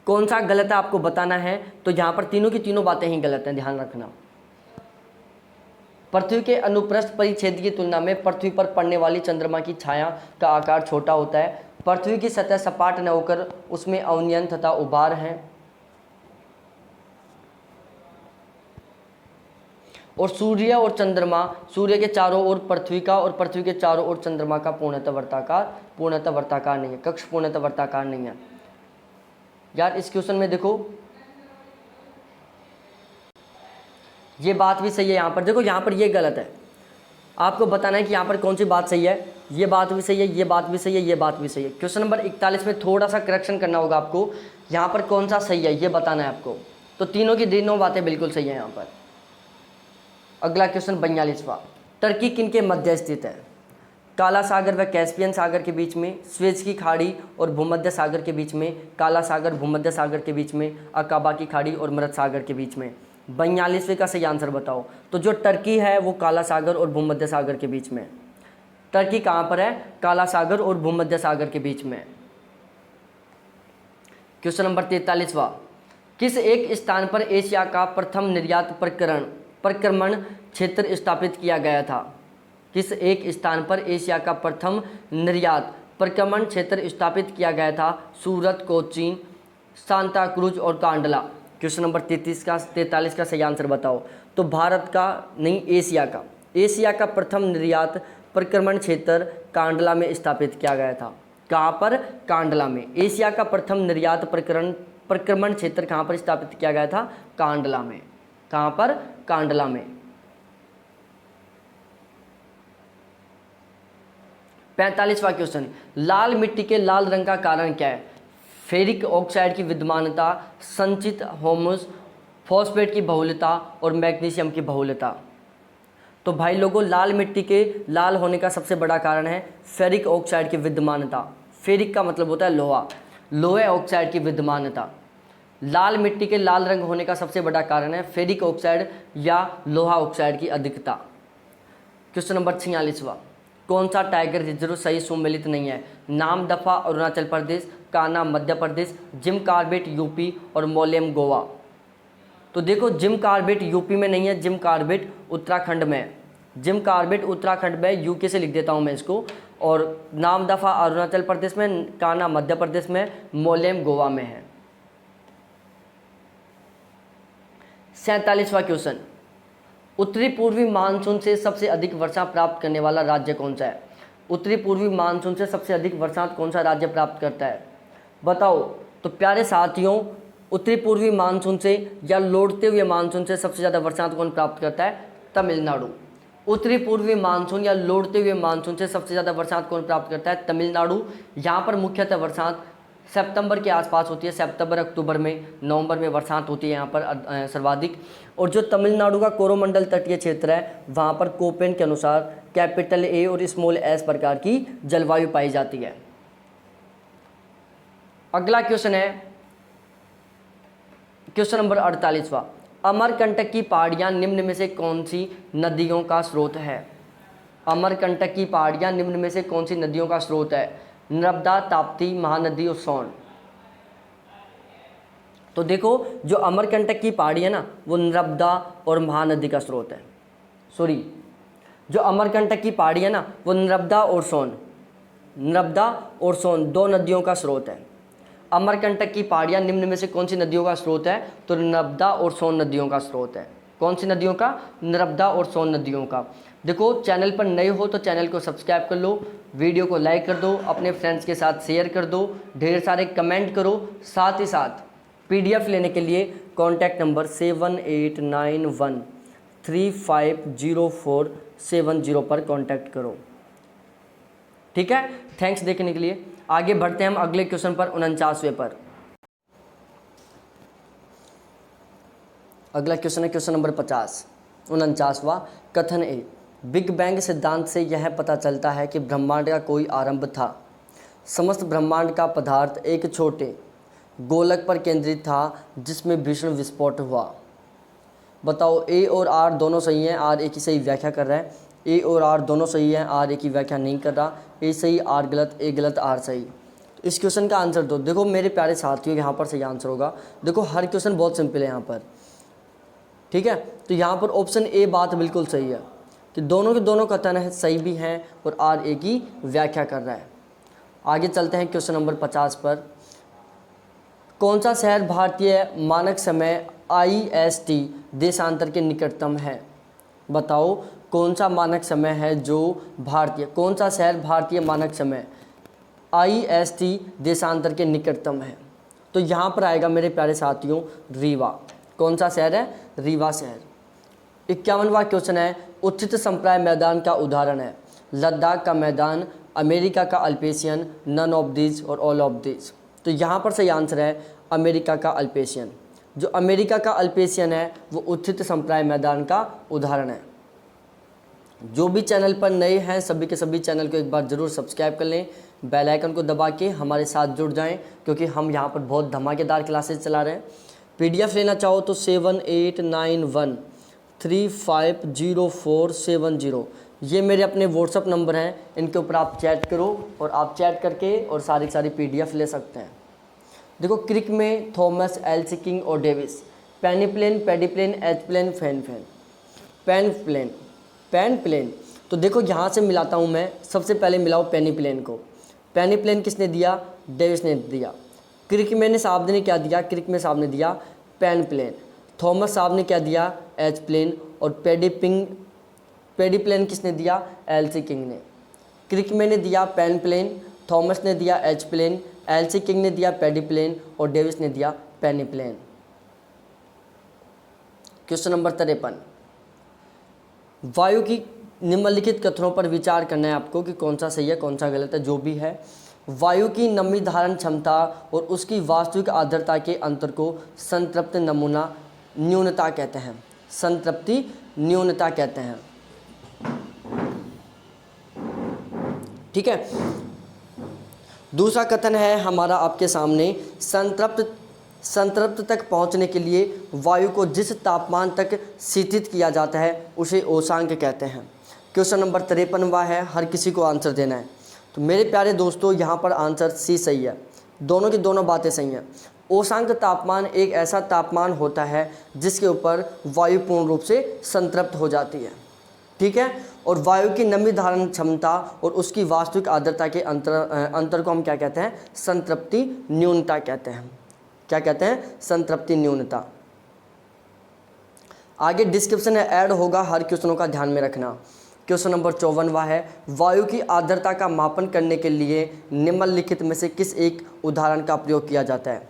S1: कौन सा गलत है आपको बताना है, तो यहाँ पर तीनों की तीनों बातें ही गलत हैं, ध्यान रखना। पृथ्वी के अनुप्रस्थ परिच्छेद की तुलना में पृथ्वी पर पड़ने वाली चंद्रमा की छाया का आकार छोटा होता है। पृथ्वी की सतह सपाट न होकर उसमें अवनयन तथा उभार है। और सूर्य और चंद्रमा, सूर्य के चारों ओर पृथ्वी का और पृथ्वी के चारों ओर चंद्रमा का पूर्णतः वर्ताकार नहीं है, कक्ष पूर्णतः वर्ताकार नहीं है। यार इस क्वेश्चन में देखो ये बात भी सही है, यहाँ पर देखो यहाँ पर ये गलत है। आपको बताना है कि यहाँ पर कौन सी बात सही है। ये बात भी सही है, ये बात भी सही है, ये बात भी सही है। क्वेश्चन नंबर 41 में थोड़ा सा करेक्शन करना होगा आपको। यहाँ पर कौन सा सही है ये बताना है आपको। तो तीनों की तीनों बातें बिल्कुल सही है यहाँ पर। अगला क्वेश्चन 42वां, टर्की किन के मध्य स्थित है? काला सागर व कैस्पियन सागर के बीच में, स्वेज की खाड़ी और भूमध्य सागर के बीच में, काला सागर भूमध्य सागर के बीच में, अकाबा की खाड़ी और मृत सागर के बीच में। 42वें का सही आंसर बताओ। तो जो टर्की है वो काला सागर और भूमध्य सागर के बीच में। टर्की कहाँ पर है? काला सागर और भूमध्य सागर के बीच में। क्वेश्चन नंबर 43वां, किस एक स्थान पर एशिया का प्रथम निर्यात प्रक्रमण क्षेत्र स्थापित किया गया था? किस एक स्थान पर एशिया का प्रथम निर्यात प्रक्रमण क्षेत्र स्थापित किया गया था? सूरत, कोचीन, सांता क्रूज और कांडला। क्वेश्चन नंबर 43 का सही आंसर बताओ। तो भारत का नहीं, एशिया का प्रथम निर्यात प्रक्रमण क्षेत्र कांडला में स्थापित किया गया था। कहाँ पर? कांडला में। एशिया का प्रथम निर्यात प्रक्रमण क्षेत्र कहाँ पर स्थापित किया गया था? कांडला में। कहाँ पर? कांडला में। 45वां क्वेश्चन, लाल मिट्टी के लाल रंग का कारण क्या है? फेरिक ऑक्साइड की विद्यमानता, संचित ह्यूमस, फॉस्फेट की बहुलता और मैग्नीशियम की बहुलता। तो भाई लोगों लाल मिट्टी के लाल होने का सबसे बड़ा कारण है फेरिक ऑक्साइड की विद्यमानता। फेरिक का मतलब होता है लोहा, लोहे ऑक्साइड की विद्यमानता। लाल मिट्टी के लाल रंग होने का सबसे बड़ा कारण है फेरिक ऑक्साइड या लोहा ऑक्साइड की अधिकता। क्वेश्चन नंबर 46वां, कौन सा टाइगर रिजर्व सही सुमेलित नहीं है? Namdapha Arunachal Pradesh, Kanha Madhya Pradesh, Jim Corbett UP और मोलेम गोवा। तो देखो जिम कॉर्बेट यूपी में नहीं है, जिम कॉर्बेट उत्तराखंड में है। जिम कॉर्बेट उत्तराखंड में, यूके से लिख देता हूँ मैं इसको। और नामदफा अरुणाचल प्रदेश में, कान्हा मध्य प्रदेश में, मोलेम गोवा में है। 47वां क्वेश्चन, उत्तरी पूर्वी मानसून से सबसे अधिक वर्षा प्राप्त करने वाला राज्य कौन सा है? उत्तरी पूर्वी मानसून से सबसे अधिक वर्षा कौन सा राज्य प्राप्त करता है? बताओ। तो प्यारे साथियों, उत्तरी पूर्वी मानसून से या लौटते हुए मानसून से सबसे ज़्यादा वर्षांत कौन प्राप्त करता है? तमिलनाडु। उत्तरी पूर्वी मानसून या लौटते हुए मानसून से सबसे ज़्यादा वर्षांत कौन प्राप्त करता है? तमिलनाडु। यहाँ पर मुख्यतः वर्षांत सितंबर के आसपास होती है, सितंबर अक्टूबर में, नवंबर में वर्षांत होती है यहाँ पर सर्वाधिक। और जो तमिलनाडु का कोरोमंडल तटीय क्षेत्र है वहाँ पर कोपेन के अनुसार कैपिटल ए और स्मॉल एस प्रकार की जलवायु पाई जाती है। अगला क्वेश्चन है क्वेश्चन नंबर 48वां, अमरकंटक की पहाड़ियाँ निम्न में से कौन सी नदियों का स्रोत है? अमरकंटक की पहाड़ियाँ निम्न में से कौन सी नदियों का स्रोत है? नर्मदा, ताप्ती, महानदी और सोन। तो देखो, जो अमरकंटक की पहाड़ी है ना वो नर्मदा और महानदी का स्रोत है। सॉरी, जो अमरकंटक की पहाड़ी है ना वो नर्मदा और सोन, नर्मदा और सोन दो नदियों का स्रोत है। अमरकंटक की पहाड़ियाँ निम्न में से कौन सी नदियों का स्रोत है? तो नर्मदा और सोन नदियों का स्रोत है। कौन सी नदियों का? नर्मदा और सोन नदियों का। देखो, चैनल पर नए हो तो चैनल को सब्सक्राइब कर लो, वीडियो को लाइक कर दो, अपने फ्रेंड्स के साथ शेयर कर दो, ढेर सारे कमेंट करो। साथ ही साथ PDF लेने के लिए कॉन्टैक्ट नंबर 7891350470 पर कॉन्टैक्ट करो। ठीक है, थैंक्स देखने के लिए। आगे बढ़ते हैं हम अगले क्वेश्चन पर, 49वें पर। अगला क्वेश्चन है क्वेश्चन नंबर 50, 49वां, कथन ए, बिग बैंग सिद्धांत से यह पता चलता है कि ब्रह्मांड का कोई आरंभ था। समस्त ब्रह्मांड का पदार्थ एक छोटे गोलक पर केंद्रित था जिसमें भीषण विस्फोट हुआ। बताओ, ए और आर दोनों सही हैं, आर एक ही सही व्याख्या कर रहा है। ए और आर दोनों सही हैं, आर एक ही व्याख्या नहीं कर रहा। ए सही, आर गलत, ए गलत, आर सही। इस क्वेश्चन का आंसर दो। देखो मेरे प्यारे साथियों, यहाँ पर सही आंसर होगा। देखो हर क्वेश्चन बहुत सिंपल है यहाँ पर, ठीक है। तो यहाँ पर ऑप्शन ए बात बिल्कुल सही है कि दोनों के दोनों कथन है सही भी हैं और आर ए की व्याख्या कर रहा है। आगे चलते हैं क्वेश्चन नंबर 50 पर। कौन सा शहर भारतीय मानक समय IST देशांतर के निकटतम है? बताओ, कौन सा मानक समय है जो भारतीय, कौन सा शहर भारतीय मानक समय IST देशांतर के निकटतम है? तो यहाँ पर आएगा मेरे प्यारे साथियों रीवा। कौन सा शहर है? रीवा शहर। 51वां क्वेश्चन है, उचित संप्राय मैदान का उदाहरण है? लद्दाख का मैदान, अमेरिका का अल्पेशियन, नन ऑफ दीज और ऑल ऑफ दीज। तो यहाँ पर सही आंसर है अमेरिका का अल्पेशियन। जो अमेरिका का अल्पेशियन है वो उचित संप्राय मैदान का उदाहरण है। जो भी चैनल पर नए हैं सभी के सभी चैनल को एक बार ज़रूर सब्सक्राइब कर लें, बेल आइकन को दबा के हमारे साथ जुड़ जाएं, क्योंकि हम यहाँ पर बहुत धमाकेदार क्लासेस चला रहे हैं। PDF लेना चाहो तो 7891350470, ये मेरे अपने व्हाट्सअप नंबर हैं, इनके ऊपर आप चैट करो और आप चैट करके और सारी PDF ले सकते हैं। देखो, क्रिक में थॉमस, एल्सी किंग और डेविस, पेनीप्लेन, पेडीप्लेन, एचप्लेन, फैनफैन, पेनप्लेन, पेनप्लेन। तो देखो यहाँ से मिलाता हूँ मैं, सबसे पहले मिलाओ पेनीप्लेन को। पेनीप्लेन किसने दिया? डेविस ने दिया। क्रिक में साहब ने क्या दिया? क्रिक में साहब ने दिया पेनप्लेन। थॉमस साहब ने क्या दिया? Etchplain. और पेडीप्लेन किसने दिया? एल्सी किंग ने। क्रिक में ने दिया पेनप्लेन, थॉमस ने दिया एच प्लेन, एल्सी किंग ने दिया पेडीप्लेन और डेविस ने दिया पेनीप्लेन। क्वेश्चन नंबर 53, वायु की निम्नलिखित कथनों पर विचार करना है आपको कि कौन सा सही है कौन सा गलत है। जो भी है, वायु की नमी धारण क्षमता और उसकी वास्तविक आर्द्रता के अंतर को संतृप्त नमूना न्यूनता कहते हैं। संतृप्ति न्यूनता कहते हैं, ठीक है। दूसरा कथन है हमारा आपके सामने, संतृप्त तक पहुंचने के लिए वायु को जिस तापमान तक शीतित किया जाता है उसे ओशांक कहते हैं। क्वेश्चन नंबर 53वां है, हर किसी को आंसर देना है। तो मेरे प्यारे दोस्तों यहाँ पर आंसर सी सही है, दोनों की दोनों बातें सही हैं। ओशांक तापमान एक ऐसा तापमान होता है जिसके ऊपर वायु पूर्ण रूप से संतृप्त हो जाती है, ठीक है। और वायु की नमी धारण क्षमता और उसकी वास्तविक आर्द्रता के अंतर को हम क्या कहते हैं? संतृप्ति न्यूनता कहते हैं। क्या कहते हैं? संतृप्ति न्यूनता। आगे डिस्क्रिप्शन में ऐड होगा, हर क्वेश्चनों का ध्यान में रखना। क्वेश्चन नंबर 54वां है, वायु की आर्द्रता का मापन करने के लिए निम्नलिखित में से किस एक उदाहरण का प्रयोग किया जाता है।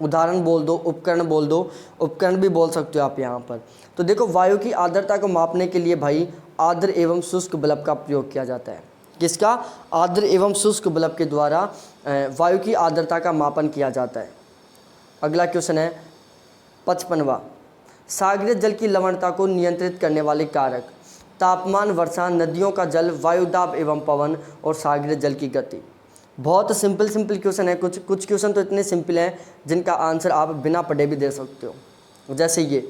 S1: उदाहरण बोल दो, उपकरण बोल दो, उपकरण भी बोल सकते हो आप यहाँ पर। तो देखो वायु की आर्द्रता को मापने के लिए भाई आर्द्र एवं शुष्क बल्ब का प्रयोग किया जाता है। किसका? आर्द्र एवं शुष्क बल्ब के द्वारा वायु की आर्द्रता का मापन किया जाता है। अगला क्वेश्चन है 55वां, सागरीय जल की लवणता को नियंत्रित करने वाले कारक तापमान, वर्षा, नदियों का जल, वायुदाब एवं पवन और सागरीय जल की गति। बहुत सिंपल क्वेश्चन है। कुछ क्वेश्चन तो इतने सिंपल हैं जिनका आंसर आप बिना पढ़े भी दे सकते हो। जैसे ये,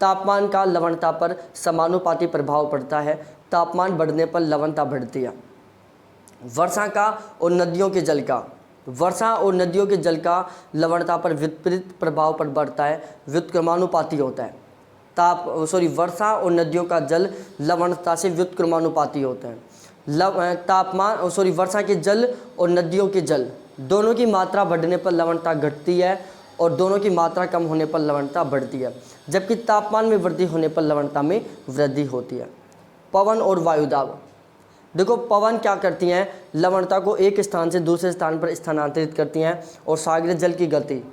S1: तापमान का लवणता पर समानुपाती प्रभाव पड़ता है, तापमान बढ़ने पर लवणता बढ़ती है। वर्षा का और नदियों के जल का, वर्षा और नदियों के जल का लवणता पर विपरीत प्रभाव पर बढ़ता है, व्युत्क्रमानुपाती होता है। वर्षा और नदियों का जल लवणता से व्युत्क्रमानुपाती होता है। वर्षा के जल और नदियों के जल दोनों की मात्रा बढ़ने पर लवणता घटती है और दोनों की मात्रा कम होने पर लवणता बढ़ती है, जबकि तापमान में वृद्धि होने पर लवणता में वृद्धि होती है। पवन और वायुदाब, देखो पवन क्या करती हैं, लवणता को एक स्थान से दूसरे स्थान पर स्थानांतरित करती हैं। और सागरीय जल की गति,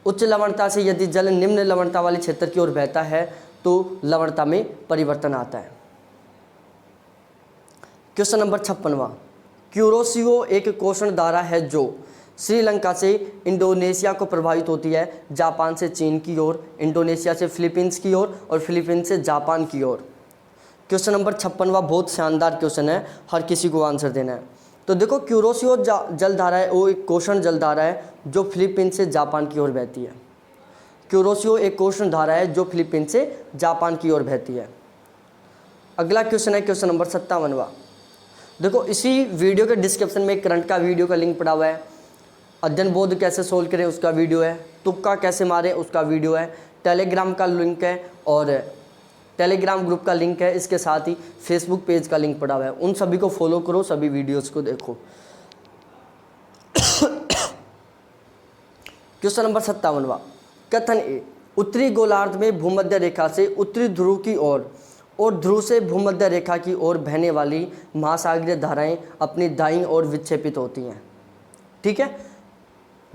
S1: उच्च लवणता से यदि जल निम्न लवणता वाले क्षेत्र की ओर बहता है तो लवणता में परिवर्तन आता है। क्वेश्चन नंबर 56वां, क्यूरोसियो एक कोषण धारा है जो श्रीलंका से इंडोनेशिया को प्रभावित होती है, जापान से चीन की ओर, इंडोनेशिया से फिलीपींस की ओर और फिलीपींस से जापान की ओर। क्वेश्चन नंबर 56वां बहुत शानदार क्वेश्चन है, हर किसी को आंसर देना है। तो देखो क्यूरोसियो जलधारा है, वो एक कोषण जलधारा है जो फिलीपींस से जापान की ओर बहती है। क्यूरोसियो एक कोषण धारा है जो फिलीपींस से जापान की ओर बहती है। अगला क्वेश्चन है क्वेश्चन नंबर 57वां। देखो इसी वीडियो के डिस्क्रिप्शन में करंट का वीडियो का लिंक पड़ा हुआ है, अध्ययन बोध कैसे सोल्व करें उसका वीडियो है, तुक्का कैसे मारें उसका वीडियो है, टेलीग्राम का लिंक है और टेलीग्राम ग्रुप का लिंक है, इसके साथ ही फेसबुक पेज का लिंक पड़ा हुआ है। उन सभी को फॉलो करो, सभी वीडियोस को देखो। क्वेश्चन नंबर 57वां, कथन ए, उत्तरी गोलार्ध में भूमध्य रेखा से उत्तरी ध्रुव की ओर और ध्रुव से भूमध्य रेखा की ओर बहने वाली महासागरीय धाराएं अपनी दाईं ओर विक्षेपित होती हैं। ठीक है,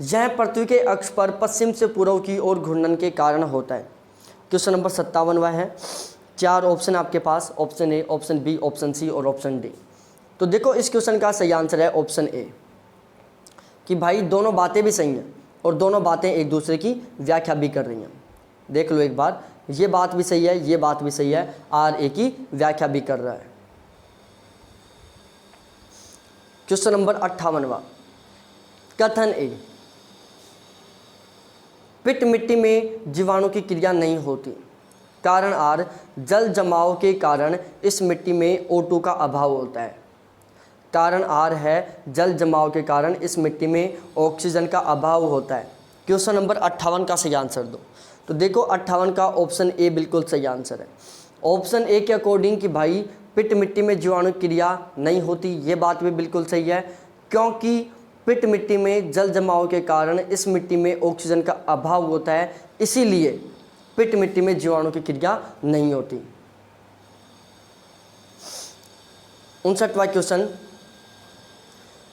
S1: यह पृथ्वी के अक्ष पर पश्चिम से पूर्व की ओर घूर्णन के कारण होता है। क्वेश्चन नंबर 57वां है, 4 ऑप्शन आपके पास, option A, option B, option C और ऑप्शन डी। तो देखो इस क्वेश्चन का सही आंसर है ऑप्शन ए, कि भाई दोनों बातें भी सही हैं और दोनों बातें एक दूसरे की व्याख्या भी कर रही हैं। देख लो एक बार, ये बात भी सही है, ये बात भी सही है, और एक ही व्याख्या भी कर रहा है। क्वेश्चन नंबर 58वां, कथन ए, पिट मिट्टी में जीवाणु की क्रिया नहीं होती, कारण आर, जल जमाव के कारण इस मिट्टी में O2 का अभाव होता है। कारण आर है, जल जमाव के कारण इस मिट्टी में ऑक्सीजन का अभाव होता है। क्वेश्चन नंबर 58 का सही आंसर दो। तो देखो 58 का ऑप्शन ए बिल्कुल सही आंसर है। ऑप्शन ए के अकॉर्डिंग कि भाई पिट मिट्टी में जीवाणु क्रिया नहीं होती, ये बात भी बिल्कुल सही है, क्योंकि पिट मिट्टी में जल जमाव के कारण इस मिट्टी में ऑक्सीजन का अभाव होता है, इसीलिए पिट मिट्टी में जीवाणु की क्रिया नहीं होती। 59वां क्वेश्चन,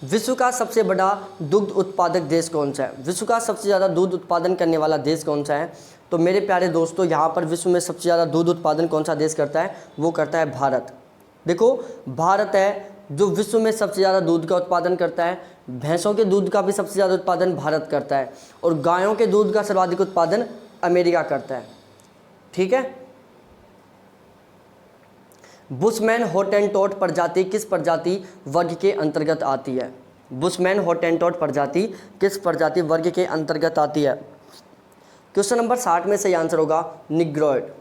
S1: विश्व का सबसे बड़ा दुग्ध उत्पादक देश कौन सा है? विश्व का सबसे ज़्यादा दूध उत्पादन करने वाला देश कौन सा है? तो मेरे प्यारे दोस्तों, यहाँ पर विश्व में सबसे ज़्यादा दूध उत्पादन कौन सा देश करता है? वो करता है भारत। देखो भारत है जो विश्व में सबसे ज़्यादा दूध का उत्पादन करता है। भैंसों के दूध का भी सबसे ज़्यादा उत्पादन भारत करता है और गायों के दूध का सर्वाधिक उत्पादन अमेरिका करता है। ठीक है, बुशमैन हॉटेंटोट प्रजाति किस प्रजाति वर्ग के अंतर्गत आती है? बुशमैन हॉटेंटोट प्रजाति किस प्रजाति वर्ग के अंतर्गत आती है? क्वेश्चन नंबर 60 में सही आंसर होगा निग्रोइड।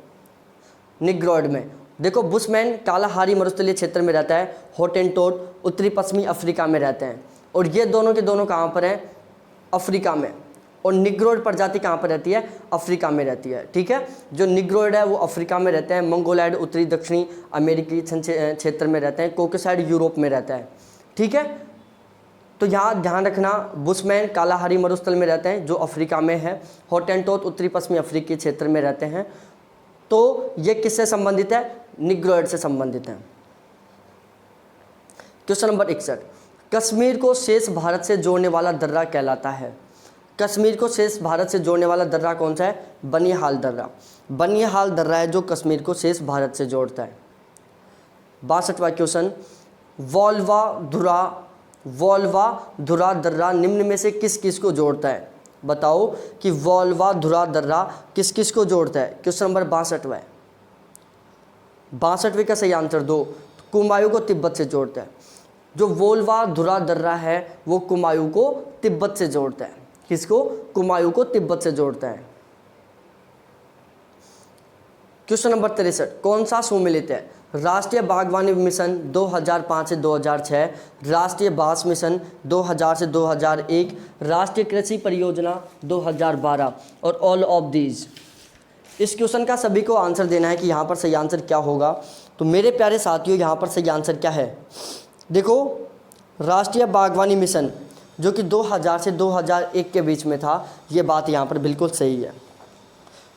S1: निग्रोइड में देखो बुशमैन कालाहारी मरुस्थलीय क्षेत्र में रहता है, हॉटेंटोट उत्तरी पश्चिमी अफ्रीका में रहते हैं और ये दोनों के दोनों कहाँ पर हैं? अफ्रीका में। और निग्रोइड प्रजाति कहाँ पर रहती है? अफ्रीका में रहती है। ठीक है, जो निग्रोइड है वो अफ्रीका में रहते हैं, मंगोलाइड उत्तरी दक्षिणी अमेरिकी क्षेत्र में रहते हैं, कोकेसाइड यूरोप में रहता है। ठीक है, तो यहाँ ध्यान रखना, बुशमैन कालाहारी मरुस्थल में रहते हैं जो अफ्रीका में है, हॉटेंटोट उत्तरी पश्चिमी अफ्रीकी क्षेत्र में रहते हैं तो ये किससे संबंधित है? निग्रोइड से संबंधित है। क्वेश्चन नंबर 61, कश्मीर को शेष भारत से जोड़ने वाला दर्रा कहलाता है। कश्मीर को शेष भारत से जोड़ने वाला दर्रा कौन सा है? बनिहाल दर्रा। बनिहाल दर्रा है जो कश्मीर को शेष भारत से जोड़ता है। 62वां क्वेश्चन, वोल्वा धुरा दर्रा निम्न में से किस किस को जोड़ता है? बताओ कि वोल्वा धुरा दर्रा किस किस को जोड़ता है। क्वेश्चन नंबर 62 है। 62वें का सही आंसर दो। कुमायूं को तिब्बत से जोड़ता है। जो वोल्वा धुरा दर्रा है वो कुमायूं को तिब्बत से जोड़ता है। किसको? कुमायूं को तिब्बत से जोड़ता है। क्वेश्चन नंबर 63, कौन सा सुमेलित है? राष्ट्रीय बागवानी मिशन 2005 से 2006, राष्ट्रीय बांस मिशन 2000 से 2001, राष्ट्रीय कृषि परियोजना 2012 और ऑल ऑफ दीज। इस क्वेश्चन का सभी को आंसर देना है कि यहाँ पर सही आंसर क्या होगा। तो मेरे प्यारे साथियों, यहाँ पर सही आंसर क्या है? देखो, राष्ट्रीय बागवानी मिशन जो कि 2000 से 2001 के बीच में था, ये बात यहाँ पर बिल्कुल सही है।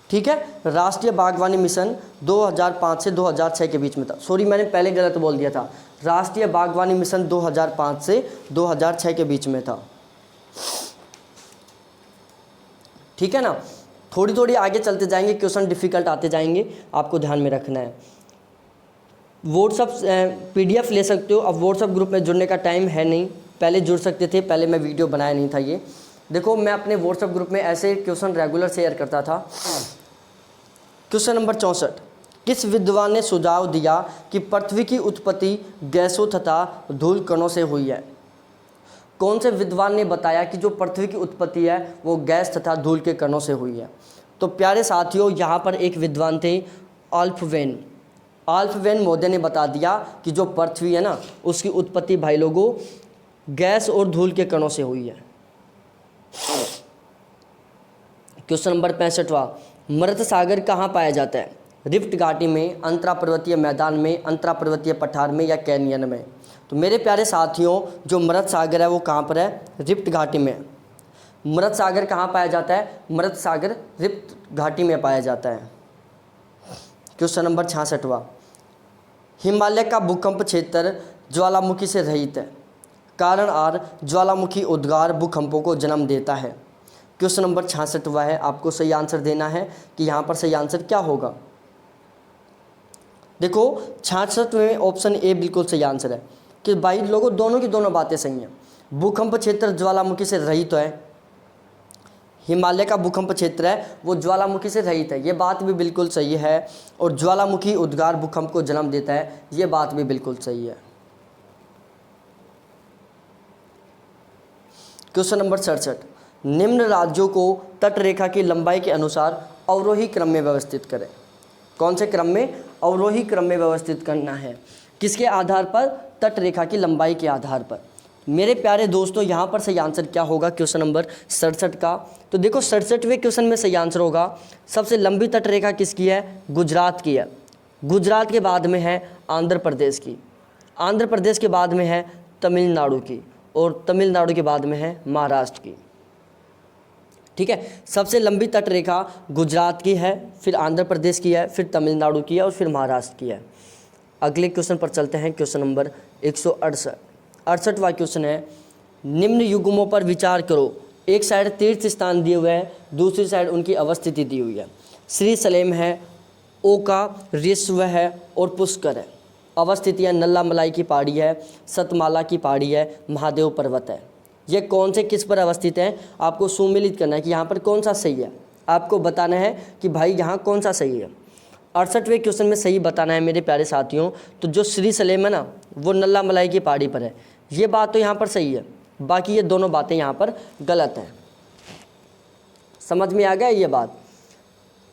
S1: ठीक है, राष्ट्रीय बागवानी मिशन 2005 से 2006 के बीच में था। सॉरी, मैंने पहले गलत बोल दिया था। राष्ट्रीय बागवानी मिशन 2005 से 2006 के बीच में था। ठीक है ना। थोड़ी थोड़ी आगे चलते जाएंगे, क्वेश्चन डिफिकल्ट आते जाएंगे, आपको ध्यान में रखना है। व्हाट्सअप PDF ले सकते हो। अब व्हाट्सअप ग्रुप में जुड़ने का टाइम है नहीं, पहले जुड़ सकते थे, पहले मैं वीडियो बनाया नहीं था। ये देखो, मैं अपने व्हाट्सअप ग्रुप में ऐसे क्वेश्चन रेगुलर शेयर करता था। क्वेश्चन नंबर 64, किस विद्वान ने सुझाव दिया कि पृथ्वी की उत्पत्ति गैसों तथा धूल कणों से हुई है? कौन से विद्वान ने बताया कि जो पृथ्वी की उत्पत्ति है वो गैस तथा धूल के कणों से हुई है? तो प्यारे साथियों, यहाँ पर एक विद्वान थे, आल्फवेन महोदय ने बता दिया कि जो पृथ्वी है ना, उसकी उत्पत्ति भाई लोगों गैस और धूल के कणों से हुई है। क्वेश्चन नंबर 65वां, मृत सागर कहाँ पाया जाता है? रिफ्ट घाटी में, अंतरा पर्वतीय मैदान में, अंतरा पर्वतीय पठार में या कैनियन में? तो मेरे प्यारे साथियों, जो मृत सागर है वो कहाँ पर है? रिफ्ट घाटी में। मृत सागर कहाँ पाया जाता है? मृत सागर रिफ्ट घाटी में पाया जाता है। क्वेश्चन नंबर 66वां, हिमालय का भूकंप क्षेत्र ज्वालामुखी से रहित है। कारण आर, ज्वालामुखी उद्गार भूकंपों को जन्म देता है। क्वेश्चन नंबर 66वां है। आपको सही आंसर देना है कि यहाँ पर सही आंसर क्या होगा। देखो, 66 में ऑप्शन ए बिल्कुल सही आंसर है कि भाई लोगों दोनों की दोनों बातें सही हैं। भूकंप क्षेत्र ज्वालामुखी से रहित है। हिमालय का भूकंप क्षेत्र है वो ज्वालामुखी से रहित है, ये बात भी बिल्कुल सही है। और ज्वालामुखी उद्गार भूकंप को जन्म देता है, ये बात भी बिल्कुल सही है। क्वेश्चन नंबर 67, निम्न राज्यों को तटरेखा की लंबाई के अनुसार अवरोही क्रम में व्यवस्थित करें। कौन से क्रम में? अवरोही क्रम में व्यवस्थित करना है। किसके आधार पर? तटरेखा की लंबाई के आधार पर। मेरे प्यारे दोस्तों, यहाँ पर सही आंसर क्या होगा क्वेश्चन नंबर 67 का? तो देखो, 67वें क्वेश्चन में सही आंसर होगा, सबसे लंबी तटरेखा किसकी है? गुजरात की है। गुजरात के बाद में है आंध्र प्रदेश की, आंध्र प्रदेश के बाद में है तमिलनाडु की, और तमिलनाडु के बाद में है महाराष्ट्र की। ठीक है, सबसे लंबी तटरेखा गुजरात की है, फिर आंध्र प्रदेश की है, फिर तमिलनाडु की है और फिर महाराष्ट्र की है। अगले क्वेश्चन पर चलते हैं। क्वेश्चन नंबर 168वां क्वेश्चन है, निम्न युग्मों पर विचार करो। एक साइड तीर्थ स्थान दिए हुए हैं, दूसरी साइड उनकी अवस्थिति दी हुई है। श्री सलेम है, ओका, ऋष्व है और पुष्कर है। अवस्थितियाँ नल्ला मलाई की पहाड़ी है, सतमाला की पहाड़ी है, महादेव पर्वत है। ये कौन से किस पर अवस्थित हैं? आपको सुमेलित करना है कि यहाँ पर कौन सा सही है। आपको बताना है कि भाई यहाँ कौन सा सही है। 68वें क्वेश्चन में सही बताना है मेरे प्यारे साथियों। तो जो श्री सलेम है ना, वो नल्ला मलाई की पहाड़ी पर है, ये बात तो यहाँ पर सही है, बाकी ये दोनों बातें यहाँ पर गलत हैं। समझ में आ गया ये बात?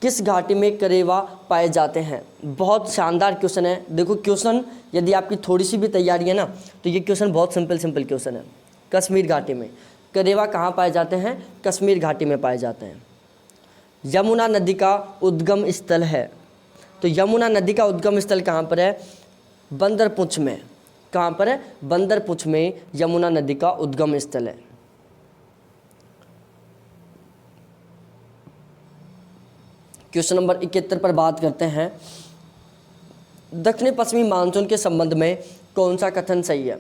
S1: किस घाटी में करेवा पाए जाते हैं? बहुत शानदार क्वेश्चन है। देखो, क्वेश्चन यदि आपकी थोड़ी सी भी तैयारी है ना, तो ये क्वेश्चन बहुत सिंपल क्वेश्चन है। कश्मीर घाटी में करेवा कहाँ पाए जाते हैं? कश्मीर घाटी में पाए जाते हैं। यमुना नदी का उद्गम स्थल है, तो यमुना नदी का उद्गम स्थल कहाँ पर है? बंदरपुंछ में। कहाँ पर है? बंदरपुंछ में यमुना नदी का उद्गम स्थल है। क्वेश्चन नंबर 71 पर बात करते हैं। दक्षिणी पश्चिमी मानसून के संबंध में कौन सा कथन सही है?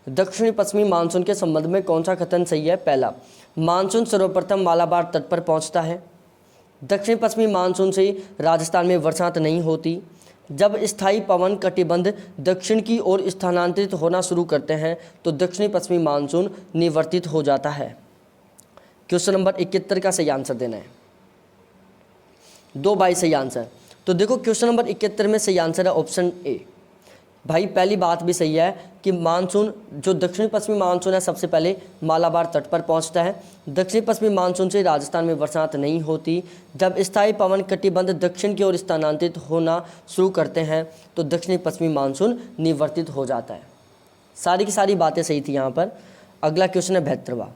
S1: दक्षिणी पश्चिमी मानसून के संबंध में कौन सा कथन सही है? पहला, मानसून सर्वप्रथम मालाबार तट पर पहुंचता है। दक्षिण पश्चिमी मानसून से राजस्थान में बरसात नहीं होती। जब स्थायी पवन कटिबंध दक्षिण की ओर स्थानांतरित होना शुरू करते हैं तो दक्षिणी पश्चिमी मानसून निवर्तित हो जाता है। क्वेश्चन नंबर 71 का सही आंसर देना है। 2 बाई सही आंसर। तो देखो क्वेश्चन नंबर 71 में सही आंसर है ऑप्शन ए। भाई पहली बात भी सही है कि मानसून जो दक्षिणी पश्चिमी मानसून है सबसे पहले मालाबार तट पर पहुंचता है। दक्षिणी पश्चिमी मानसून से राजस्थान में बरसात नहीं होती। जब स्थायी पवन कटिबंध दक्षिण की ओर स्थानांतरित होना शुरू करते हैं तो दक्षिणी पश्चिमी मानसून निवर्तित हो जाता है। सारी की सारी बातें सही थी यहाँ पर। अगला क्वेश्चन है 72वां।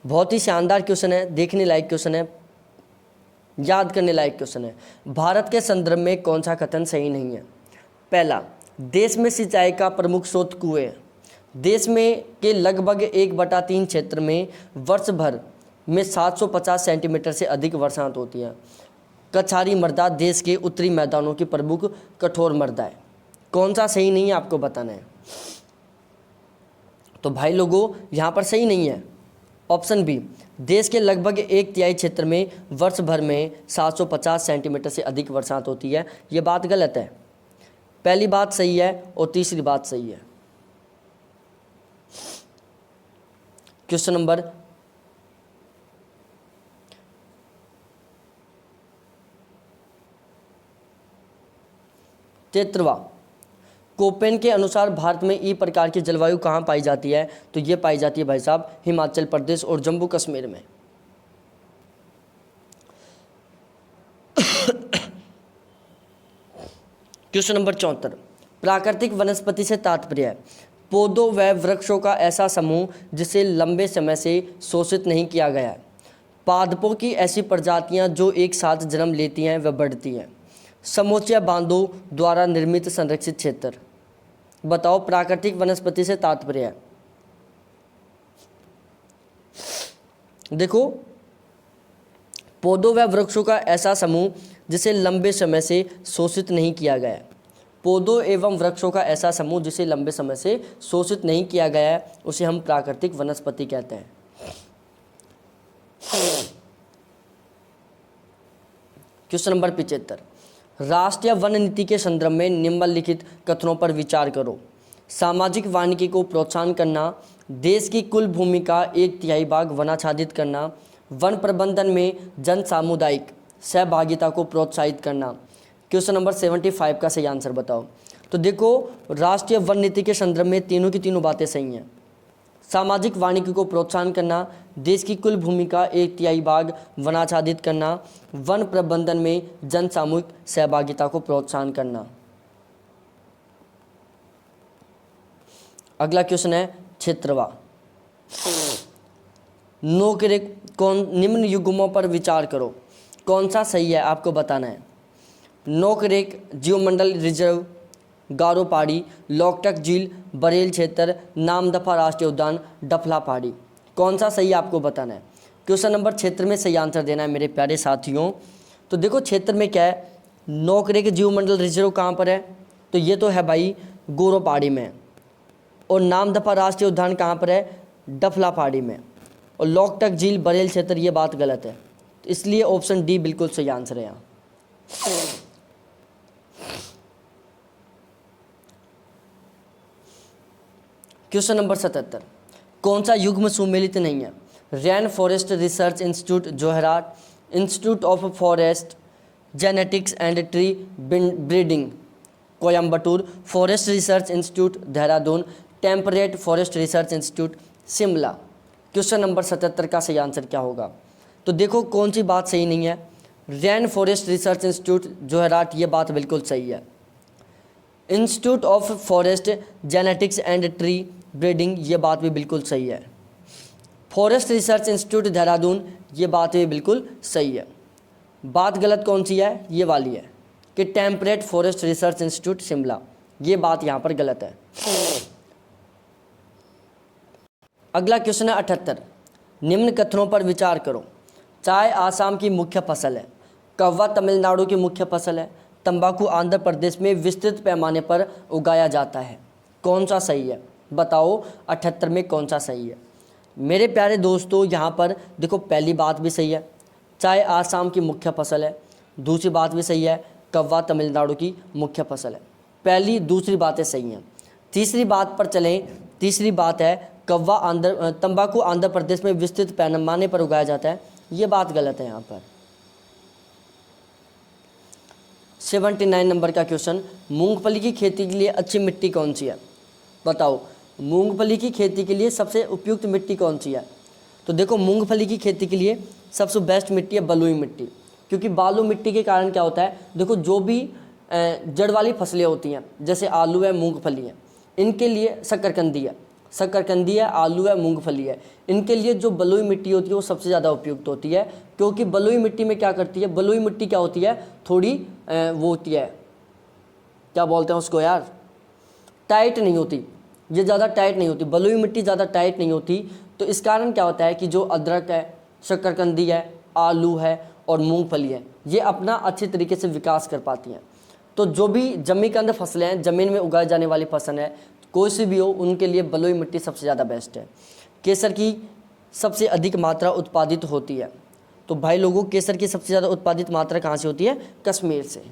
S1: बहुत ही शानदार क्वेश्चन है, देखने लायक क्वेश्चन है, याद करने लायक क्वेश्चन है। भारत के संदर्भ में कौन सा कथन सही नहीं है? पहला, देश में सिंचाई का प्रमुख स्रोत कुएं। देश में के लगभग 1/3 क्षेत्र में वर्ष भर में 750 सेंटीमीटर से अधिक बरसात होती है। कछारी मृदा देश के उत्तरी मैदानों की प्रमुख कठोर मृदा है। कौन सा सही नहीं है आपको बताना है। तो भाई लोगों यहाँ पर सही नहीं है ऑप्शन बी, देश के लगभग 1/3 क्षेत्र में वर्ष भर में 750 सेंटीमीटर से अधिक बरसात होती है। ये बात गलत है। पहली बात सही है और तीसरी बात सही है। Question number 73वां। कोपेन के अनुसार भारत में ई प्रकार की जलवायु कहाँ पाई जाती है? तो ये पाई जाती है भाई साहब हिमाचल प्रदेश और जम्मू कश्मीर में। Question number 74। प्राकृतिक वनस्पति से तात्पर्य है पौधों व वृक्षों का ऐसा समूह जिसे लंबे समय से शोषित नहीं किया गया है। पादपों की ऐसी प्रजातियां जो एक साथ जन्म लेती हैं व बढ़ती हैं। समोच्च बांधों द्वारा निर्मित संरक्षित क्षेत्र। बताओ प्राकृतिक वनस्पति से तात्पर्य है। देखो, पौधों व वृक्षों का ऐसा समूह जिसे लंबे समय से शोषित नहीं किया गया है। पौधों एवं वृक्षों का ऐसा समूह जिसे लंबे समय से शोषित नहीं किया गया है उसे हम प्राकृतिक वनस्पति कहते हैं। Question number 75। राष्ट्रीय वन नीति के संदर्भ में निम्नलिखित कथनों पर विचार करो। सामाजिक वानिकी को प्रोत्साहन करना, देश की कुल भूमि का 1/3 भाग वनाच्छादित करना, वन प्रबंधन में जन सामुदायिक सहभागिता को प्रोत्साहित करना। क्वेश्चन नंबर 75 का सही आंसर बताओ। तो देखो, राष्ट्रीय वन नीति के संदर्भ में तीनों की तीनों बातें सही हैं। सामाजिक वानिकी को प्रोत्साहन करना, देश की कुल भूमि का 1/3 भाग वनाच्छादित करना, वन प्रबंधन में जन सामूहिक सहभागिता को प्रोत्साहन करना। अगला क्वेश्चन है 76वां। निम्न युग्मों पर विचार करो। कौन सा सही है आपको बताना है। नोकरेक जीवमंडल रिजर्व, गारो पहाड़ी, लोकटक झील, बरेल क्षेत्र, नामदफा राष्ट्रीय उद्यान, डफला पहाड़ी। कौन सा सही आपको बताना है। क्वेश्चन नंबर क्षेत्र में सही आंसर देना है मेरे प्यारे साथियों। तो देखो क्षेत्र में क्या है, नोकरेक जीवमंडल रिजर्व कहाँ पर है? तो ये तो है भाई गोरो पहाड़ी में। और नामदफा राष्ट्रीय उद्यान कहाँ पर है? डफला पहाड़ी में। और लोकटक झील बरेल क्षेत्र, ये बात गलत है। तो इसलिए ऑप्शन डी बिल्कुल सही आंसर है यहाँ। Question number 77। कौन सा युग्म सुमेलित नहीं है? Rain forest research institute Jorhat, institute of forest genetics and tree breeding Coimbatore, forest research institute Dehradun, temperate forest research institute Shimla. Question number 77 का सही आंसर क्या होगा? तो देखो कौन सी बात सही नहीं है। Rain forest research institute Jorhat, ये बात बिल्कुल सही है। Institute of forest genetics and tree breeding, ये बात भी बिल्कुल सही है। फॉरेस्ट रिसर्च इंस्टीट्यूट देहरादून, ये बात भी बिल्कुल सही है। बात गलत कौन सी है? ये वाली है कि temperate forest research institute Shimla, ये बात यहाँ पर गलत है। अगला क्वेश्चन है 78। निम्न कथनों पर विचार करो। चाय आसाम की मुख्य फसल है। कौवा तमिलनाडु की मुख्य फसल है। तंबाकू आंध्र प्रदेश में विस्तृत पैमाने पर उगाया जाता है। कौन सा सही है? बताओ 78 में कौन सा सही है? मेरे प्यारे दोस्तों, यहाँ पर देखो पहली बात भी सही है, चाय आसाम की मुख्य फसल है। दूसरी बात भी सही है, कौवा तमिलनाडु की मुख्य फसल है। पहली दूसरी बातें सही हैं। तीसरी बात पर चलें। तीसरी बात है तंबाकू आंध्र प्रदेश में विस्तृत पैमाने पर उगाया जाता है। ये बात गलत है। यहाँ पर 79 नंबर का क्वेश्चन, मूंगफली की खेती के लिए अच्छी मिट्टी कौन सी है? बताओ मूंगफली की खेती के लिए सबसे उपयुक्त मिट्टी कौन सी है? तो देखो मूंगफली की खेती के लिए सबसे बेस्ट मिट्टी है बलुई मिट्टी, क्योंकि बालू मिट्टी के कारण क्या होता है, देखो जो भी जड़ वाली फसलें होती हैं जैसे आलू है, मूंगफली है, इनके लिए शकरकंदी है, आलू है, मूंगफली है, इनके लिए जो बलुई मिट्टी होती है वो सबसे ज़्यादा उपयुक्त होती है। क्योंकि बलुई मिट्टी में क्या करती है, बलुई मिट्टी क्या होती है, थोड़ी वो होती है, क्या बोलते हैं उसको यार, टाइट नहीं होती, ये ज़्यादा टाइट नहीं होती, बलुई मिट्टी ज़्यादा टाइट नहीं होती। तो इस कारण क्या होता है कि जो अदरक है, शकरकंदी है, आलू है और मूंगफली है, ये अपना अच्छे तरीके से विकास कर पाती हैं। तो जो भी जमीन के अंदर फसलें हैं, ज़मीन में उगाई जाने वाली फसल है, कोई सी भी हो, उनके लिए बलुई मिट्टी सबसे ज़्यादा बेस्ट है। केसर की सबसे अधिक मात्रा उत्पादित होती है। तो भाई लोगों, केसर की सबसे ज़्यादा उत्पादित मात्रा कहाँ से होती है? कश्मीर से।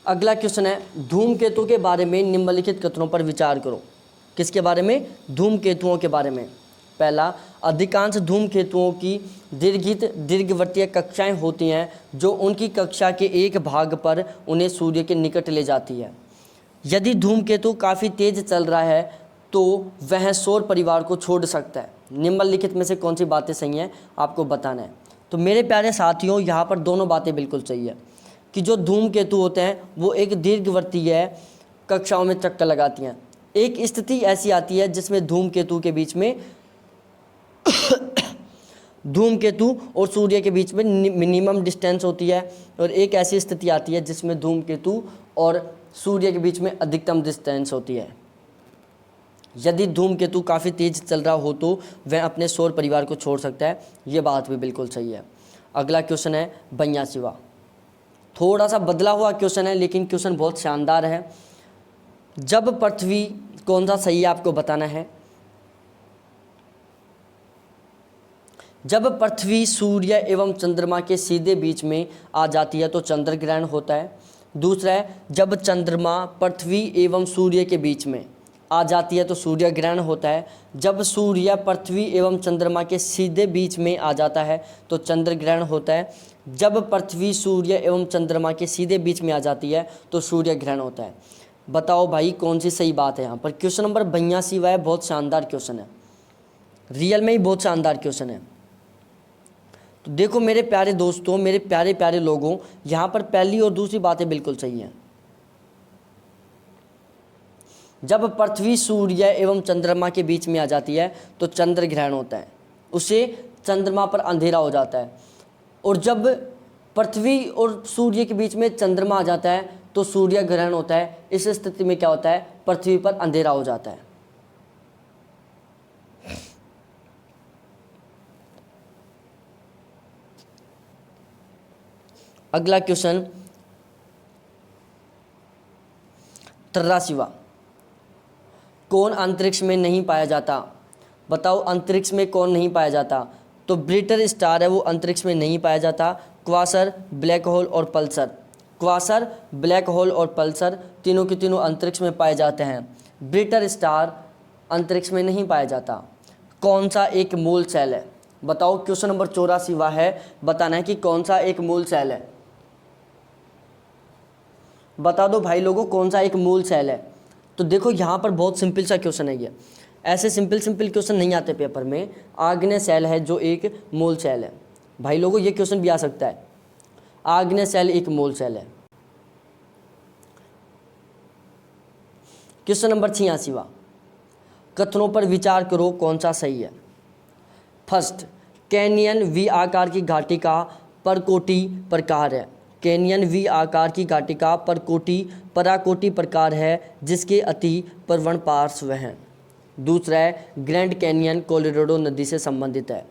S1: अगला क्वेश्चन है, धूमकेतु के बारे में निम्नलिखित कथनों पर विचार करो। किसके बारे में? धूमकेतुओं के बारे में। पहला, अधिकांश धूमकेतुओं की दीर्घवृत्तीय कक्षाएं होती हैं जो उनकी कक्षा के एक भाग पर उन्हें सूर्य के निकट ले जाती है। यदि धूमकेतु काफ़ी तेज चल रहा है तो वह सौर परिवार को छोड़ सकता है। निम्नलिखित में से कौन सी बातें सही हैं आपको बताना है। तो मेरे प्यारे साथियों, यहाँ पर दोनों बातें बिल्कुल सही है कि जो धूमकेतु होते हैं वो एक दीर्घवृत्तीय कक्षाओं में चक्कर लगाती हैं। एक स्थिति ऐसी आती है जिसमें धूमकेतु के बीच में धूमकेतु और सूर्य के बीच में मिनिमम डिस्टेंस होती है, और एक ऐसी स्थिति आती है जिसमें धूमकेतु और सूर्य के बीच में अधिकतम डिस्टेंस होती है। यदि धूमकेतु काफ़ी तेज चल रहा हो तो वह अपने सौर परिवार को छोड़ सकता है। ये बात भी बिल्कुल सही है। अगला क्वेश्चन है 82वां। थोड़ा सा बदला हुआ क्वेश्चन है लेकिन क्वेश्चन बहुत शानदार है। जब पृथ्वी, कौन सा सही है आपको बताना है। जब पृथ्वी सूर्य एवं चंद्रमा के सीधे बीच में आ जाती है तो चंद्र ग्रहण होता है। दूसरा है, जब चंद्रमा पृथ्वी एवं सूर्य के बीच में आ जाती है तो सूर्य ग्रहण होता है। जब सूर्य पृथ्वी एवं चंद्रमा के सीधे बीच में आ जाता है तो चंद्र ग्रहण होता है। जब पृथ्वी सूर्य एवं चंद्रमा के सीधे बीच में आ जाती है तो सूर्य ग्रहण होता है। बताओ भाई कौन सी सही बात है यहाँ पर। क्वेश्चन नंबर 82 है, बहुत शानदार क्वेश्चन है, रियल में ही बहुत शानदार क्वेश्चन है। तो देखो मेरे प्यारे दोस्तों, मेरे प्यारे प्यारे लोगों, यहाँ पर पहली और दूसरी बातें बिल्कुल सही हैं। जब पृथ्वी सूर्य एवं चंद्रमा के बीच में आ जाती है तो चंद्र ग्रहण होता है, उससे चंद्रमा पर अंधेरा हो जाता है। और जब पृथ्वी और सूर्य के बीच में चंद्रमा आ जाता है तो सूर्य ग्रहण होता है। इस स्थिति में क्या होता है, पृथ्वी पर अंधेरा हो जाता है। अगला क्वेश्चन 83वां। कौन अंतरिक्ष में नहीं पाया जाता। बताओ अंतरिक्ष में कौन नहीं पाया जाता। तो ब्रिटर स्टार है वो अंतरिक्ष में नहीं पाया जाता। क्वासर, ब्लैक होल और पल्सर, क्वासर, ब्लैक होल और पल्सर तीनों के तीनों अंतरिक्ष में पाए जाते हैं। ब्रिटर स्टार अंतरिक्ष में नहीं पाया जाता। कौन सा एक मूल सेल है। बताओ क्वेश्चन नंबर 84वां है, बताना है कि कौन सा एक मूल सेल है। बता दो भाई लोगों कौन सा एक मूल सेल है। तो देखो यहाँ पर बहुत सिंपल सा क्वेश्चन है ये, ऐसे सिंपल क्वेश्चन नहीं आते पेपर में। आग्नेय सेल है जो एक मूल सेल है। भाई लोगों ये क्वेश्चन भी आ सकता है, आग्नेय सेल एक मूल सेल है। क्वेश्चन नंबर 86वां, कथनों पर विचार करो कौन सा सही है। फर्स्ट, कैनियन वी आकार की घाटी का परकोटि प्रकार है। कैनियन वी आकार की घाटी का पराकोटि प्रकार है जिसके अति प्रवण पार्श्व हैं। दूसरा है, ग्रैंड कैनियन कोलोराडो नदी से संबंधित है।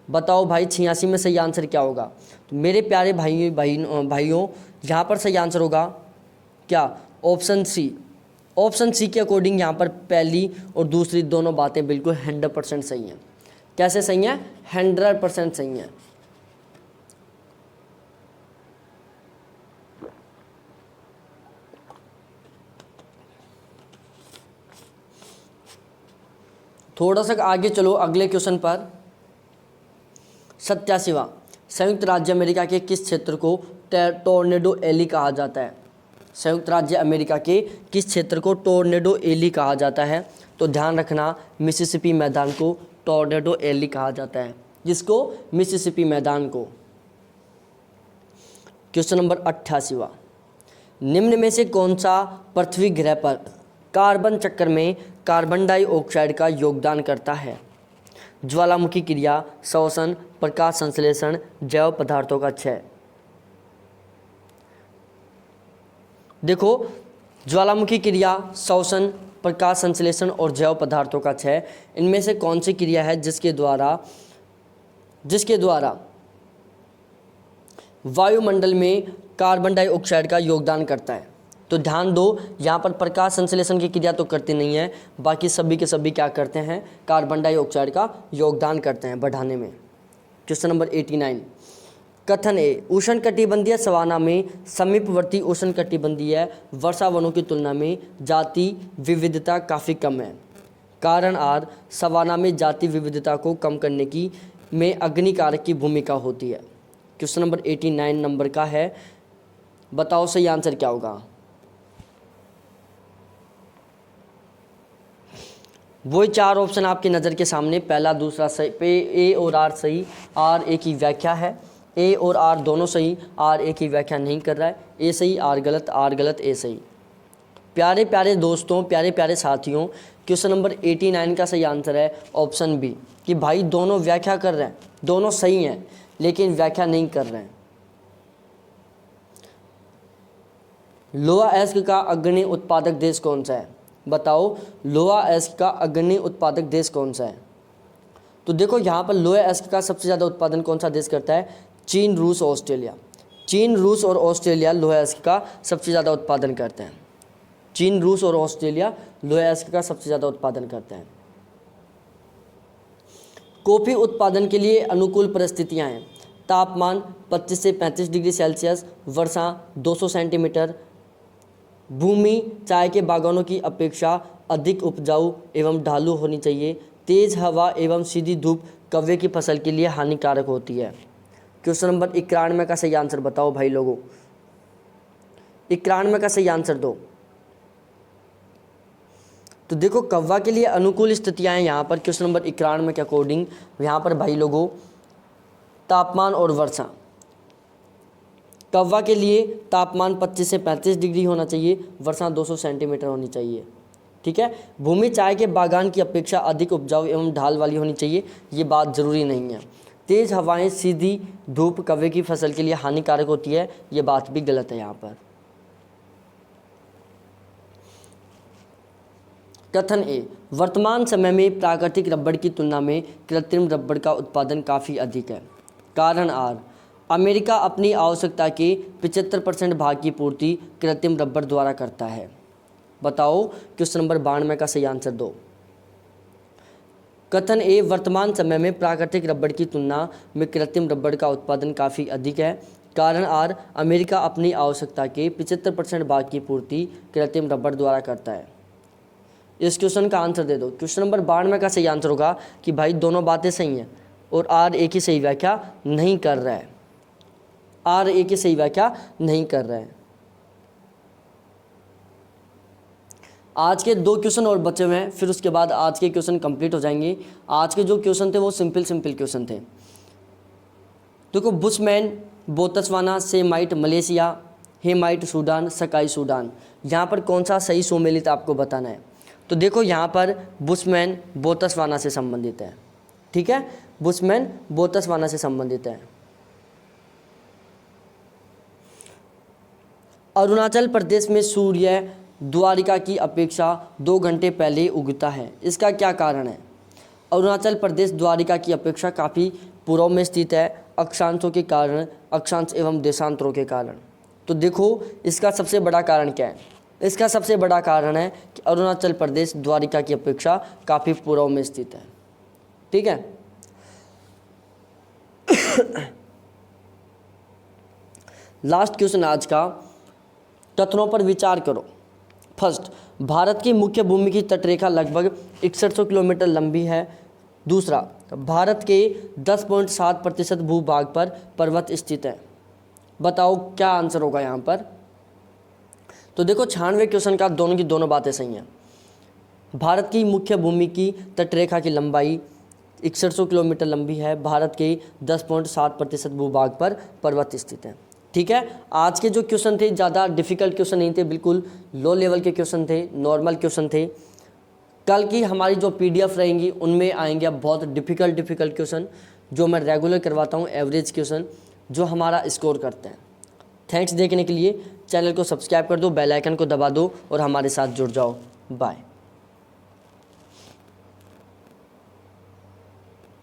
S1: बताओ भाई 86 में सही आंसर क्या होगा। तो मेरे प्यारे भाइयों यहाँ पर सही आंसर होगा क्या, ऑप्शन सी। ऑप्शन सी के अकॉर्डिंग यहाँ पर पहली और दूसरी दोनों बातें बिल्कुल 100% सही हैं। कैसे सही हैं? 100% सही हैं। थोड़ा सा आगे चलो अगले क्वेश्चन पर। 87वां, संयुक्त राज्य अमेरिका के किस क्षेत्र को टोर्नेडो एली कहा जाता है। संयुक्त राज्य अमेरिका के किस क्षेत्र को टोर्नेडो एली कहा जाता है। तो ध्यान रखना, मिसिसिपी मैदान को टोर्नेडो एली कहा जाता है। जिसको? मिसिसिपी मैदान को। क्वेश्चन नंबर 88वां, निम्न में से कौन सा पृथ्वी ग्रह पर कार्बन चक्र में कार्बन डाइऑक्साइड का योगदान करता है। ज्वालामुखी क्रिया, श्वसन, प्रकाश संश्लेषण, जैव पदार्थों का क्षय। देखो, ज्वालामुखी क्रिया, श्वसन, प्रकाश संश्लेषण और जैव पदार्थों का क्षय, इनमें से कौन सी क्रिया है जिसके द्वारा वायुमंडल में कार्बन डाइऑक्साइड का योगदान करता है। तो ध्यान दो, यहाँ पर प्रकाश संश्लेषण की क्रिया तो करती नहीं है, बाकी सभी के सभी क्या करते हैं, कार्बन डाइऑक्साइड का योगदान करते हैं बढ़ाने में। क्वेश्चन नंबर 89, कथन ए, उष्णकटिबंधीय सवाना में समीपवर्ती उष्णकटिबंधीय वर्षा वनों की तुलना में जाति विविधता काफ़ी कम है। कारण आर, सवाना में जाति विविधता को कम करने की में अग्निकारक की भूमिका होती है। क्वेश्चन नंबर 89 नंबर का है, बताओ सही आंसर क्या होगा। वही चार ऑप्शन आपकी नज़र के सामने, पहला दूसरा सही, पे ए और आर सही, आर ए की व्याख्या है। ए और आर दोनों सही, आर ए की व्याख्या नहीं कर रहा है। ए सही, आर गलत, ए सही। प्यारे प्यारे दोस्तों, प्यारे प्यारे साथियों, क्वेश्चन नंबर 89 का सही आंसर है ऑप्शन बी, कि भाई दोनों व्याख्या कर रहे हैं, दोनों सही हैं लेकिन व्याख्या नहीं कर रहे हैं। लोहा एस्क का अग्रणी उत्पादक देश कौन सा है। बताओ, लोहा एस्क का अग्रणी उत्पादक देश कौन सा है। तो देखो, यहाँ पर लोहा एस्क का सबसे ज़्यादा उत्पादन कौन सा देश करता है, चीन, रूस, ऑस्ट्रेलिया। चीन, रूस और ऑस्ट्रेलिया लोहा एस्क का सबसे ज़्यादा उत्पादन करते हैं। चीन, रूस और ऑस्ट्रेलिया लोहा एस्क का सबसे ज़्यादा उत्पादन करते हैं। कॉफ़ी उत्पादन के लिए अनुकूल परिस्थितियाँ हैं। तापमान 25 से 35 डिग्री सेल्सियस, वर्षा 200 सेंटीमीटर, भूमि चाय के बागानों की अपेक्षा अधिक उपजाऊ एवं ढालू होनी चाहिए, तेज़ हवा एवं सीधी धूप कव्वे की फसल के लिए हानिकारक होती है। क्वेश्चन नंबर 91 का सही आंसर बताओ भाई लोगों, 91 का सही आंसर दो। तो देखो, कव्वा के लिए अनुकूल स्थितियाँ हैं यहाँ पर क्वेश्चन नंबर 91 के अकॉर्डिंग। यहाँ पर भाई लोगों तापमान और वर्षा, कव्वा के लिए तापमान 25 से 35 डिग्री होना चाहिए, वर्षा 200 सेंटीमीटर होनी चाहिए। ठीक है, भूमि चाय के बागान की अपेक्षा अधिक उपजाऊ एवं ढाल वाली होनी चाहिए, ये बात ज़रूरी नहीं है। तेज़ हवाएं, सीधी धूप कव्वे की फसल के लिए हानिकारक होती है, ये बात भी गलत है यहाँ पर। कथन ए, वर्तमान समय में प्राकृतिक रबड़ की तुलना में कृत्रिम रबड़ का उत्पादन काफ़ी अधिक है। कारण आर, अमेरिका अपनी आवश्यकता के 75% भाग की पूर्ति कृत्रिम रबड़ द्वारा करता है। बताओ, क्वेश्चन नंबर 92 का सही आंसर दो। कथन ए, वर्तमान समय में प्राकृतिक रबड़ की तुलना में कृत्रिम रबड़ का उत्पादन काफ़ी अधिक है। कारण आर, अमेरिका अपनी आवश्यकता के 75% भाग की पूर्ति कृत्रिम रबड़ द्वारा करता है। इस क्वेश्चन का आंसर दे दो। क्वेश्चन नंबर 92 का सही आंसर होगा कि भाई दोनों बातें सही हैं और आर ए की सही व्याख्या नहीं कर रहा है। आर ए की सही व्याख्या नहीं कर रहा है। आज के 2 क्वेश्चन और बचे हुए हैं, फिर उसके बाद आज के क्वेश्चन कंप्लीट हो जाएंगे। आज के जो क्वेश्चन थे वो सिंपल क्वेश्चन थे। देखो, bushman, Botswana, Semite, Malaysia, हेमाइट Sudan, सकाई सूडान। यहाँ पर कौन सा सही सुमेलित आपको बताना है। तो देखो यहाँ पर बुशमैन बोत्सवाना से संबंधित है, ठीक है, बुशमैन बोत्सवाना से संबंधित है। अरुणाचल प्रदेश में सूर्य द्वारिका की अपेक्षा 2 घंटे पहले उगता है, इसका क्या कारण है। अरुणाचल प्रदेश द्वारिका की अपेक्षा काफ़ी पूर्व में स्थित है, अक्षांशों के कारण, अक्षांश एवं देशांतरों के कारण। तो देखो इसका सबसे बड़ा कारण क्या है, इसका सबसे बड़ा कारण है कि अरुणाचल प्रदेश द्वारिका की अपेक्षा काफ़ी पूर्व में स्थित है, ठीक है। लास्ट क्वेश्चन आज का, तथ्यों पर विचार करो। फर्स्ट, भारत की मुख्य भूमि की तटरेखा लगभग 6100 किलोमीटर लंबी है। दूसरा, भारत के 10.7% भूभाग पर पर्वत स्थित है। बताओ क्या आंसर होगा यहाँ पर। तो देखो 96 क्वेश्चन का दोनों की दोनों बातें सही हैं। भारत की मुख्य भूमि की तटरेखा की लंबाई 6100 किलोमीटर लंबी है, भारत के 10.7% भूभाग पर पर्वत स्थित है, ठीक है। आज के जो क्वेश्चन थे ज़्यादा डिफिकल्ट क्वेश्चन नहीं थे, बिल्कुल लो लेवल के क्वेश्चन थे, नॉर्मल क्वेश्चन थे। कल की हमारी जो PDF रहेंगी उनमें आएंगे अब बहुत डिफिकल्ट क्वेश्चन, जो मैं रेगुलर करवाता हूँ, एवरेज क्वेश्चन जो हमारा स्कोर करते हैं। थैंक्स देखने के लिए, चैनल को सब्सक्राइब कर दो, बेल आइकन को दबा दो और हमारे साथ जुड़ जाओ। बाय।